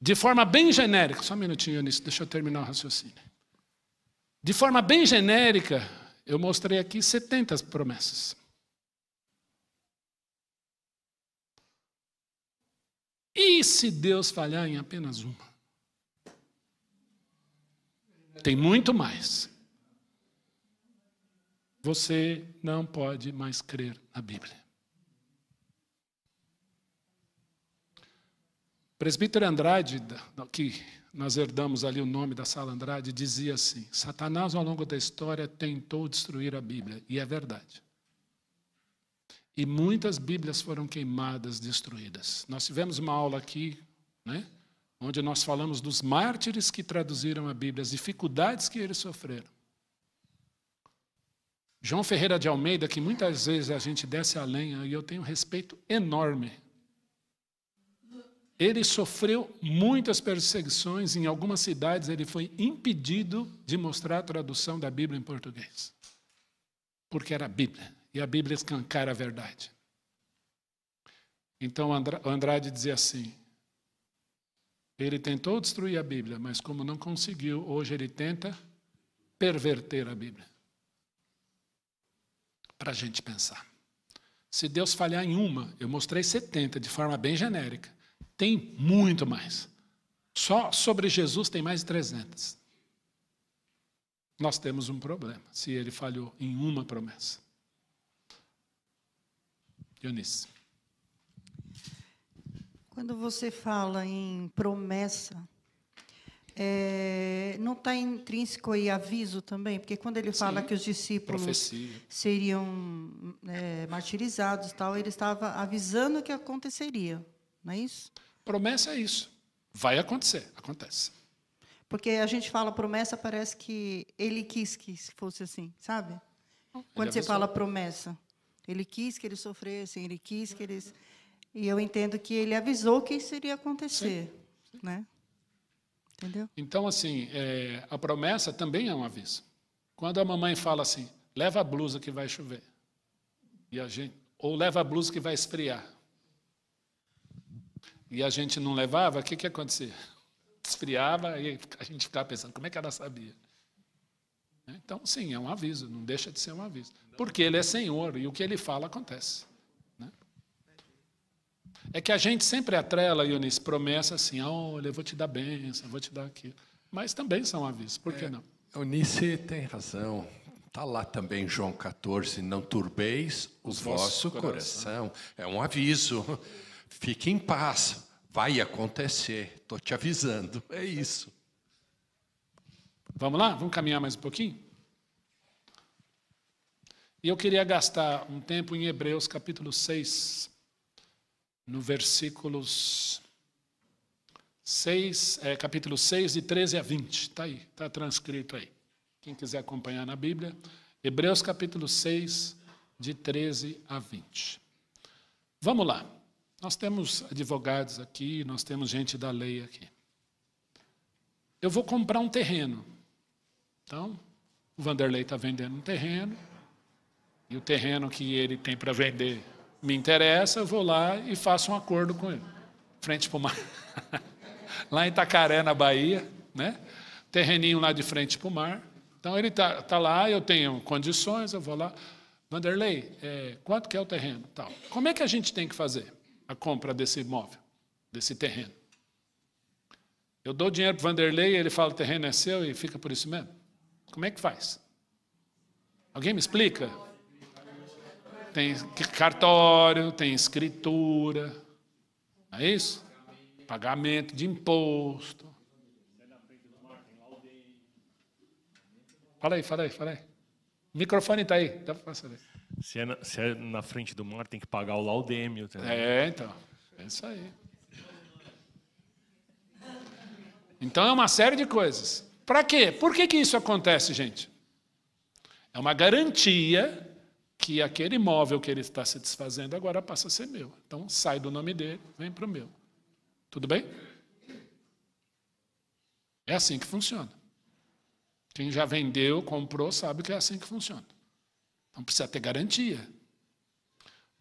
De forma bem genérica, só um minutinho nisso, deixa eu terminar o raciocínio. De forma bem genérica, eu mostrei aqui 70 promessas. E se Deus falhar em apenas uma? Tem muito mais. Você não pode mais crer na Bíblia. O presbítero Andrade, que nós herdamos ali o nome da Sala Andrade, dizia assim: Satanás, ao longo da história, tentou destruir a Bíblia. E é verdade. E muitas Bíblias foram queimadas, destruídas. Nós tivemos uma aula aqui, né, onde nós falamos dos mártires que traduziram a Bíblia, as dificuldades que eles sofreram. João Ferreira de Almeida, que muitas vezes a gente desce a lenha, e eu tenho um respeito enorme. Ele sofreu muitas perseguições, em algumas cidades ele foi impedido de mostrar a tradução da Bíblia em português. Porque era a Bíblia. E a Bíblia escancara a verdade. Então Andrade dizia assim: ele tentou destruir a Bíblia, mas como não conseguiu, hoje ele tenta perverter a Bíblia. Para a gente pensar. Se Deus falhar em uma, eu mostrei 70 de forma bem genérica. Tem muito mais. Só sobre Jesus tem mais de 300. Nós temos um problema, se ele falhou em uma promessa. Eunice. Quando você fala em promessa, não está intrínseco aí aviso também? Porque quando ele fala que os discípulos seriam martirizados, tal, ele estava avisando que aconteceria, não é isso? Promessa é isso. Vai acontecer, acontece. Porque a gente fala promessa, parece que ele quis que fosse assim, sabe? Quando você fala promessa. Ele quis que eles sofressem, ele quis que eles... E eu entendo que ele avisou que isso iria acontecer. Sim. Né? Entendeu? Então, assim, a promessa também é um aviso. Quando a mamãe fala assim, leva a blusa que vai chover. Ou leva a blusa que vai esfriar. E a gente não levava, o que acontecia? Esfriava e a gente ficava pensando, como é que ela sabia? Então, sim, é um aviso, não deixa de ser um aviso. Porque ele é Senhor e o que ele fala acontece. Né? É que a gente sempre atrela, Eunice, promessa assim, olha, eu vou te dar bênção, eu vou te dar aquilo. Mas também são avisos, por que não? Eunice tem razão. Está lá também João 14, não turbeis o vosso coração. É um aviso. Fique em paz, vai acontecer, estou te avisando. É isso. Vamos lá? Vamos caminhar mais um pouquinho? E eu queria gastar um tempo em Hebreus, capítulo 6, no versículos 6, capítulo 6, de 13 a 20. Está aí, está transcrito aí. Quem quiser acompanhar na Bíblia. Hebreus, capítulo 6, de 13 a 20. Vamos lá. Nós temos advogados aqui, nós temos gente da lei aqui. Eu vou comprar um terreno. Então, o Vanderlei está vendendo um terreno, e o terreno que ele tem para vender me interessa, eu vou lá e faço um acordo com ele. Frente para o mar. Lá em Itacaré, na Bahia, né? Terreninho lá de frente para o mar. Então, ele tá lá, eu tenho condições, eu vou lá. Vanderlei, quanto que é o terreno? Tal. Como é que a gente tem que fazer a compra desse imóvel, desse terreno? Eu dou dinheiro para o Vanderlei, ele fala, o terreno é seu e fica por isso mesmo? Como é que faz? Alguém me explica? Tem cartório, tem escritura, não é isso? Pagamento de imposto. Fala aí. O microfone está aí. Dá para saber. Se é na frente do mar, tem que pagar o laudêmio. Também. Então. É isso aí. Então, é uma série de coisas. Para quê? Por que isso acontece, gente? É uma garantia que aquele imóvel que ele está se desfazendo agora passa a ser meu. Então, sai do nome dele, vem para o meu. Tudo bem? É assim que funciona. Quem já vendeu, comprou, sabe que é assim que funciona. Então, precisa ter garantia.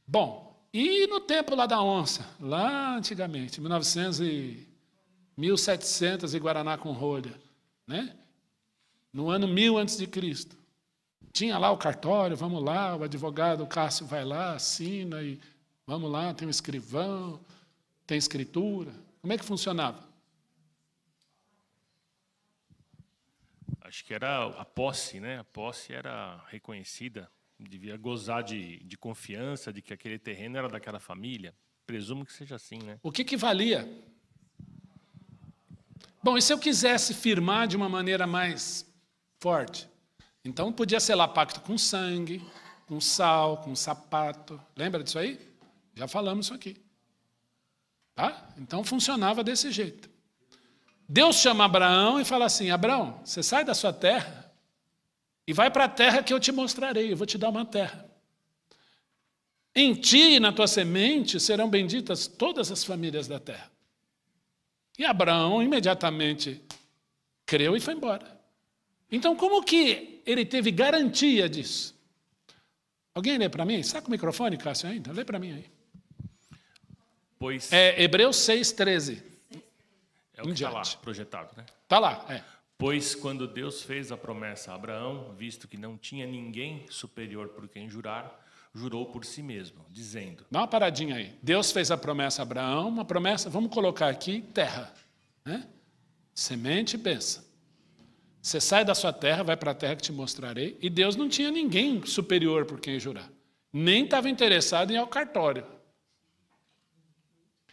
Bom, e no tempo lá da onça? Lá antigamente, 1700 e Guaraná com rolha, né? No ano 1000 a.C. Tinha lá o cartório, vamos lá, o advogado, o Cássio vai lá, assina, e vamos lá, tem um escrivão, tem escritura. Como é que funcionava? Acho que era a posse, né? A posse era reconhecida, devia gozar de confiança de que aquele terreno era daquela família. Presumo que seja assim, né? O que valia? Bom, e se eu quisesse firmar de uma maneira mais forte? Então, podia ser lá pacto com sangue, com sal, com sapato. Lembra disso aí? Já falamos isso aqui. Tá? Então, funcionava desse jeito. Deus chama Abraão e fala assim, Abraão, você sai da sua terra e vai para a terra que eu te mostrarei, eu vou te dar uma terra. Em ti e na tua semente serão benditas todas as famílias da terra. E Abraão imediatamente creu e foi embora. Então, como que ele teve garantia disso? Alguém lê para mim? Está com o microfone, Cássio, ainda? Lê para mim aí. Pois Hebreus 6:13. é o que está lá, projetado, né? Está lá, Pois quando Deus fez a promessa a Abraão, visto que não tinha ninguém superior por quem jurar, jurou por si mesmo, dizendo... Dá uma paradinha aí. Deus fez a promessa a Abraão, uma promessa, vamos colocar aqui, terra. Né? Semente e bênção. Você sai da sua terra, vai para a terra que te mostrarei, e Deus não tinha ninguém superior por quem jurar. Nem estava interessado em ir ao cartório.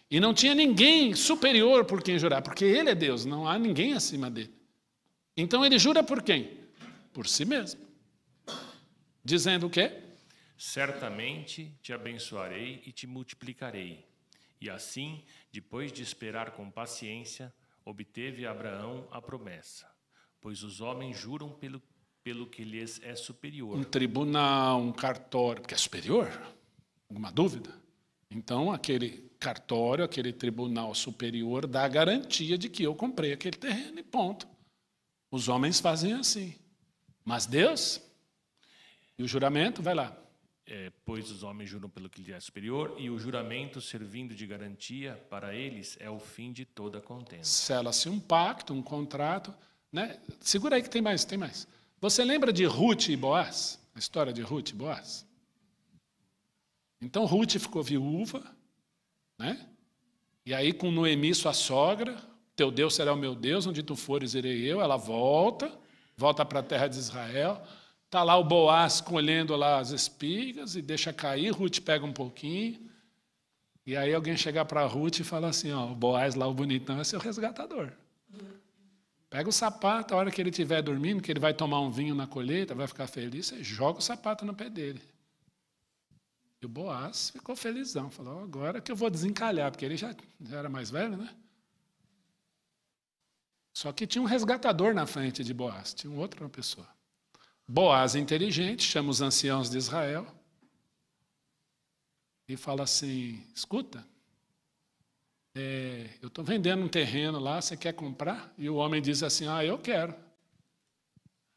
E não tinha ninguém superior por quem jurar, porque ele é Deus, não há ninguém acima dele. Então ele jura por quem? Por si mesmo. Dizendo o quê? Certamente te abençoarei e te multiplicarei. E assim, depois de esperar com paciência, obteve Abraão a promessa. Pois os homens juram pelo que lhes é superior. Um tribunal, um cartório, porque é superior? Alguma dúvida? Então, aquele cartório, aquele tribunal superior dá a garantia de que eu comprei aquele terreno e ponto. Os homens fazem assim. Mas Deus, e o juramento, vai lá. Pois os homens juram pelo que lhe é superior, e o juramento, servindo de garantia para eles, é o fim de toda contenda. Sela-se um pacto, um contrato, né? Segura aí que tem mais. Você lembra de Ruth e Boaz? A história de Ruth e Boaz? Então, Ruth ficou viúva, né? E aí, com Noemi, sua sogra, teu Deus será o meu Deus, onde tu fores, irei eu. Ela volta para a terra de Israel. Está lá o Boaz colhendo lá as espigas e deixa cair, Ruth pega um pouquinho. E aí alguém chega para Ruth e fala assim, ó, o Boaz lá, o bonitão, é seu resgatador. Pega o sapato, a hora que ele estiver dormindo, que ele vai tomar um vinho na colheita, vai ficar feliz, você joga o sapato no pé dele. E o Boaz ficou felizão, falou, agora que eu vou desencalhar, porque ele já era mais velho, né? Só que tinha um resgatador na frente de Boaz, tinha outra pessoa. Boaz, inteligente, chama os anciãos de Israel e fala assim, escuta, eu estou vendendo um terreno lá, você quer comprar? E o homem diz assim, eu quero.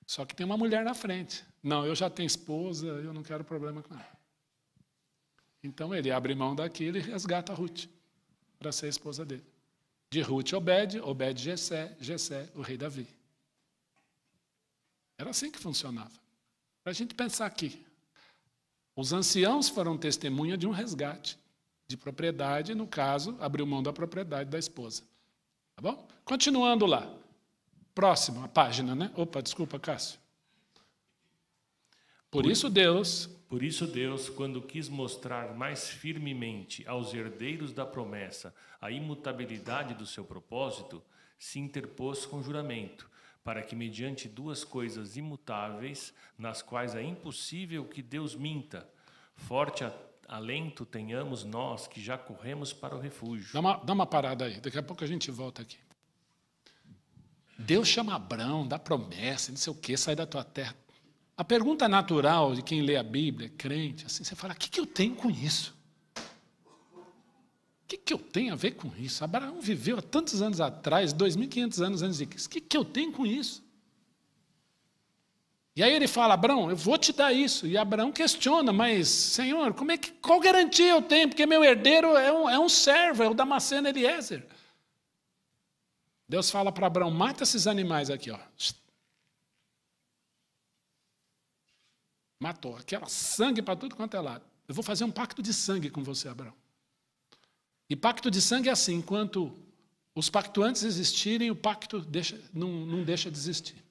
Só que tem uma mulher na frente. Não, eu já tenho esposa, eu não quero problema com ela. Então ele abre mão daquilo e resgata a Ruth para ser a esposa dele. De Ruth, Obed, Jessé, Jessé, o rei Davi. Era assim que funcionava. Para a gente pensar aqui. Os anciãos foram testemunha de um resgate de propriedade, no caso, abriu mão da propriedade da esposa. Tá bom? Continuando lá. Próximo, a página, né? Opa, desculpa, Cássio. Por isso Deus, quando quis mostrar mais firmemente aos herdeiros da promessa a imutabilidade do seu propósito, se interpôs com juramento, para que, mediante duas coisas imutáveis, nas quais é impossível que Deus minta, forte alento tenhamos nós que já corremos para o refúgio. Dá uma parada aí, daqui a pouco a gente volta aqui. Deus chama Abrão, dá promessa, não sei o quê, sai da tua terra. A pergunta natural de quem lê a Bíblia, crente, assim, você fala, o que eu tenho com isso? O que eu tenho a ver com isso? Abraão viveu há tantos anos atrás, 2.500 anos antes de Cristo. O que eu tenho com isso? E aí ele fala, Abraão, eu vou te dar isso. E Abraão questiona, mas, Senhor, qual garantia eu tenho? Porque meu herdeiro é um servo, é o Damasceno Eliezer. Deus fala para Abraão, mata esses animais aqui, ó. Matou, aquela sangue para tudo quanto é lado. Eu vou fazer um pacto de sangue com você, Abraão. E pacto de sangue é assim, enquanto os pactuantes existirem, o pacto não deixa de existir.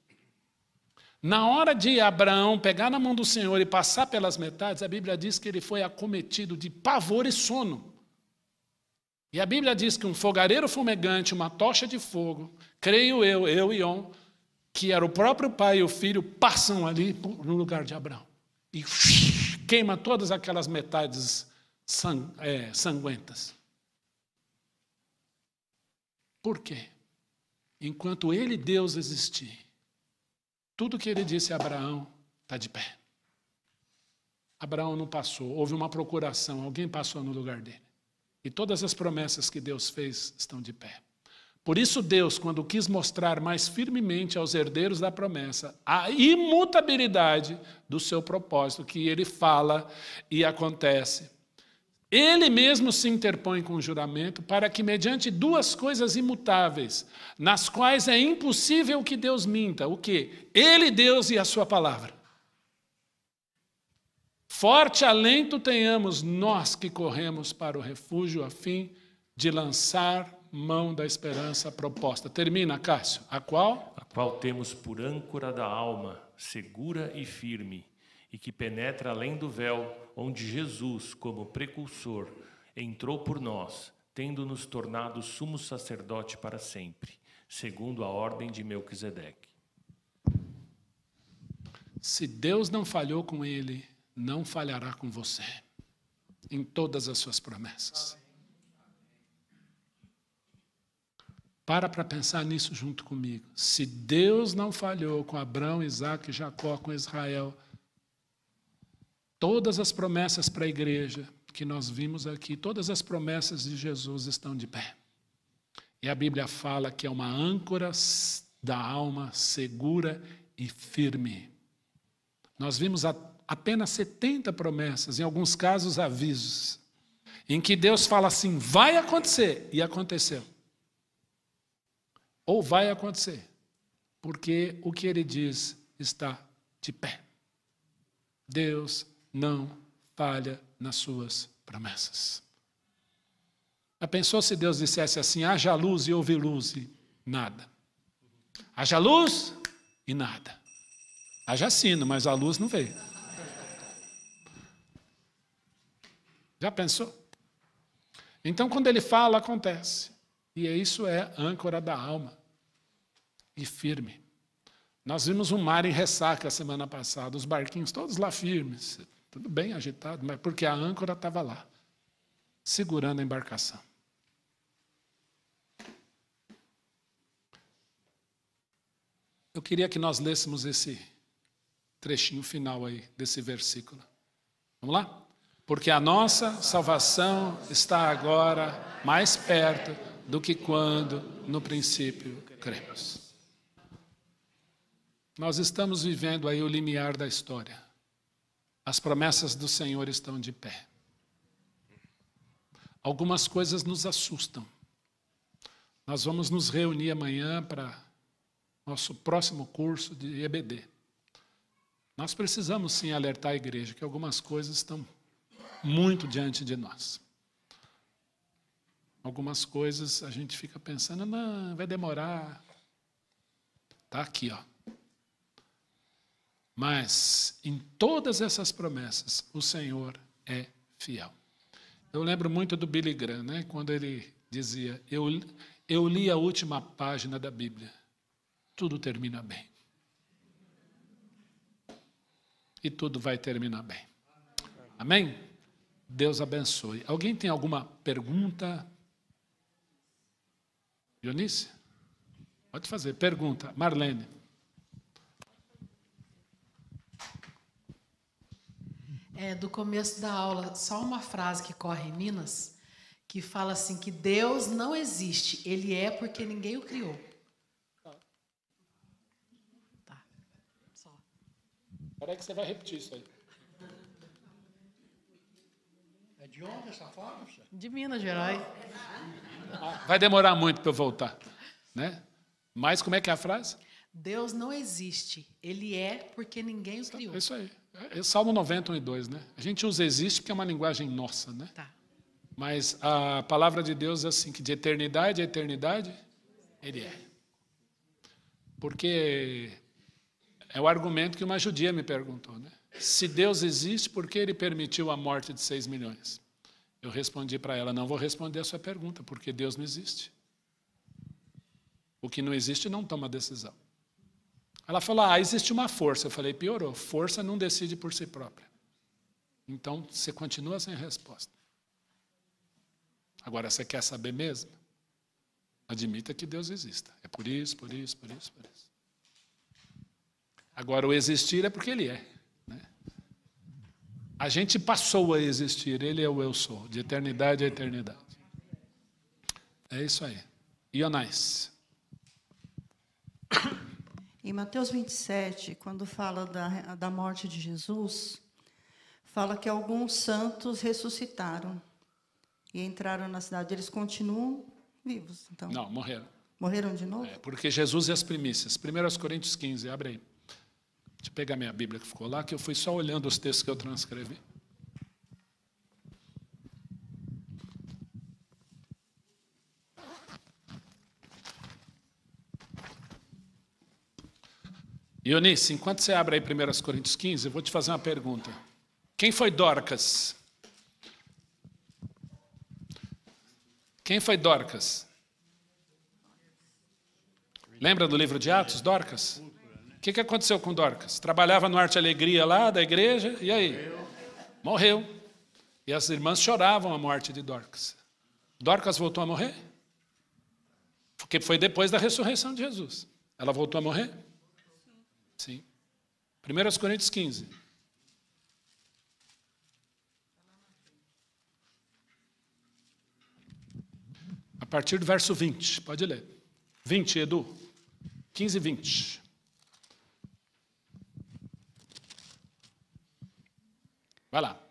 Na hora de Abraão pegar na mão do Senhor e passar pelas metades, a Bíblia diz que ele foi acometido de pavor e sono. E a Bíblia diz que um fogareiro fumegante, uma tocha de fogo, creio eu e On, que era o próprio pai e o filho, passam ali no lugar de Abraão. E queima todas aquelas metades sanguentas. Por quê? Enquanto ele, Deus, existir, tudo que ele disse a Abraão está de pé. Abraão não passou, houve uma procuração, alguém passou no lugar dele. E todas as promessas que Deus fez estão de pé. Por isso Deus, quando quis mostrar mais firmemente aos herdeiros da promessa a imutabilidade do seu propósito, que ele fala e acontece, ele mesmo se interpõe com o juramento para que, mediante duas coisas imutáveis, nas quais é impossível que Deus minta, o quê? Ele, Deus e a sua palavra. Forte alento tenhamos nós que corremos para o refúgio a fim de lançar mão da esperança proposta. Termina, Cássio. A qual? A qual temos por âncora da alma, segura e firme, e que penetra além do véu, onde Jesus, como precursor, entrou por nós, tendo-nos tornado sumo sacerdote para sempre, segundo a ordem de Melquisedeque. Se Deus não falhou com ele, não falhará com você, em todas as suas promessas. Para pensar nisso junto comigo. Se Deus não falhou com Abraão, Isaque e Jacó, com Israel, todas as promessas para a igreja que nós vimos aqui, todas as promessas de Jesus estão de pé. E a Bíblia fala que é uma âncora da alma segura e firme. Nós vimos apenas 70 promessas, em alguns casos avisos, em que Deus fala assim, vai acontecer, e aconteceu. Ou vai acontecer, porque o que ele diz está de pé. Deus não falha nas suas promessas. Já pensou se Deus dissesse assim, haja luz e houve luz e nada? Haja luz e nada. Haja sino, mas a luz não veio. Já pensou? Então, quando ele fala, acontece. E isso é âncora da alma. E firme. Nós vimos um mar em ressaca a semana passada, os barquinhos todos lá firmes, tudo bem agitado, mas porque a âncora estava lá, segurando a embarcação. Eu queria que nós lêssemos esse trechinho final aí, desse versículo. Vamos lá? Porque a nossa salvação está agora mais perto do que quando, no princípio, cremos. Nós estamos vivendo aí o limiar da história. As promessas do Senhor estão de pé. Algumas coisas nos assustam. Nós vamos nos reunir amanhã para nosso próximo curso de EBD. Nós precisamos sim alertar a igreja que algumas coisas estão muito diante de nós. Algumas coisas a gente fica pensando, não, vai demorar. Está aqui, ó. Mas em todas essas promessas, o Senhor é fiel. Eu lembro muito do Billy Graham, né? Quando ele dizia, eu li a última página da Bíblia tudo termina bem. E tudo vai terminar bem. Amém? Deus abençoe. Alguém tem alguma pergunta? Eunice? Pode fazer. Pergunta. Marlene. Do começo da aula, só uma frase que corre em Minas, que fala assim, que Deus não existe, Ele é porque ninguém o criou. Tá. Só. Espera que você vai repetir isso aí. É de onde essa fala? De Minas Gerais. Vai demorar muito para eu voltar, né? Mas como é que é a frase? Deus não existe, Ele é porque ninguém o criou. É isso aí. É Salmo 90, 1 e 2, né? A gente usa existe porque é uma linguagem nossa, né? Tá. Mas a palavra de Deus é assim, que de eternidade a eternidade, Ele é. Porque é o argumento que uma judia me perguntou, né? Se Deus existe, por que Ele permitiu a morte de 6 milhões? Eu respondi para ela, não vou responder a sua pergunta, porque Deus não existe. O que não existe não toma decisão. Ela falou, existe uma força. Eu falei, piorou. Força não decide por si própria. Então, você continua sem resposta. Agora, você quer saber mesmo? Admita que Deus exista. É por isso, por isso, por isso, por isso. Agora, o existir é porque Ele é. Né? A gente passou a existir. Ele é o eu sou, de eternidade a eternidade. É isso aí. Ionais. Em Mateus 27, quando fala da morte de Jesus, fala que alguns santos ressuscitaram e entraram na cidade. Eles continuam vivos, então? Não, morreram. Morreram de novo? Porque Jesus e as primícias. 1 Coríntios 15, abre aí. Deixa eu pegar minha Bíblia que ficou lá, que eu fui só olhando os textos que eu transcrevi. Eunice, enquanto você abre aí 1 Coríntios 15, eu vou te fazer uma pergunta. Quem foi Dorcas? Quem foi Dorcas? Lembra do livro de Atos, Dorcas? O que aconteceu com Dorcas? Trabalhava no Arte e Alegria lá da igreja, e aí? Morreu. E as irmãs choravam a morte de Dorcas. Dorcas voltou a morrer? Porque foi depois da ressurreição de Jesus. Ela voltou a morrer? Sim. 1 Coríntios 15. A partir do verso 20, pode ler. 20, Edu. 15 e 20. Vai lá.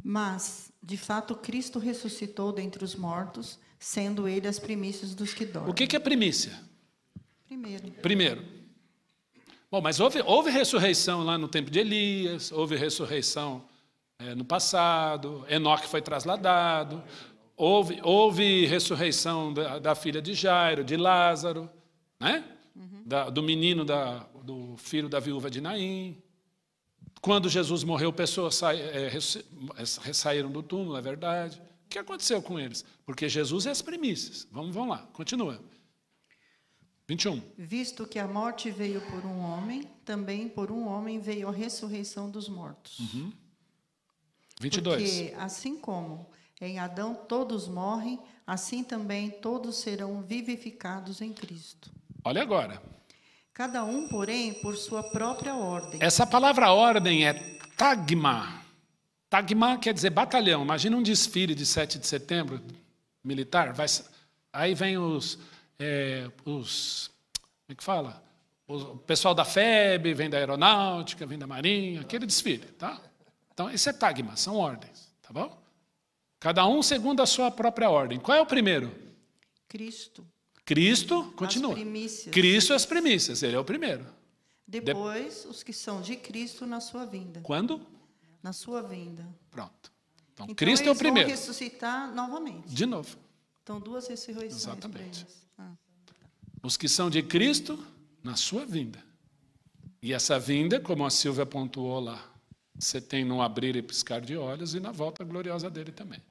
Mas, de fato, Cristo ressuscitou dentre os mortos, sendo Ele as primícias dos que dormem. O que é primícia? Primeiro. Bom, mas houve ressurreição lá no tempo de Elias, houve ressurreição no passado, Enoque foi trasladado, houve ressurreição da filha de Jairo, de Lázaro, né? Do menino, do filho da viúva de Naim. Quando Jesus morreu, pessoas saíram do túmulo, é verdade. O que aconteceu com eles? Porque Jesus é as primícias. Vamos lá, continua. 21. Visto que a morte veio por um homem, também por um homem veio a ressurreição dos mortos. 22. Porque, assim como em Adão todos morrem, assim também todos serão vivificados em Cristo. Olha agora. Cada um, porém, por sua própria ordem. Essa palavra ordem é tagma. Tagma quer dizer batalhão. Imagina um desfile de 7 de setembro, militar. Aí vem os como é que fala? O pessoal da FEB, vem da Aeronáutica, vem da Marinha, aquele desfile, tá? Então, isso é tagma, são ordens, tá bom? Cada um segundo a sua própria ordem. Qual é o primeiro? Cristo. Cristo, continua. As primícias. Cristo as primícias, ele é o primeiro. Depois, os que são de Cristo na sua vinda. Quando? Na sua vinda. Pronto. Então, Então Cristo é o primeiro. Eles vão ressuscitar novamente. De novo. Então, 2 ressurreições. Exatamente. Para eles. Os que são de Cristo na sua vinda. E essa vinda, como a Silvia pontuou lá, você tem no abrir e piscar de olhos e na volta gloriosa dele também.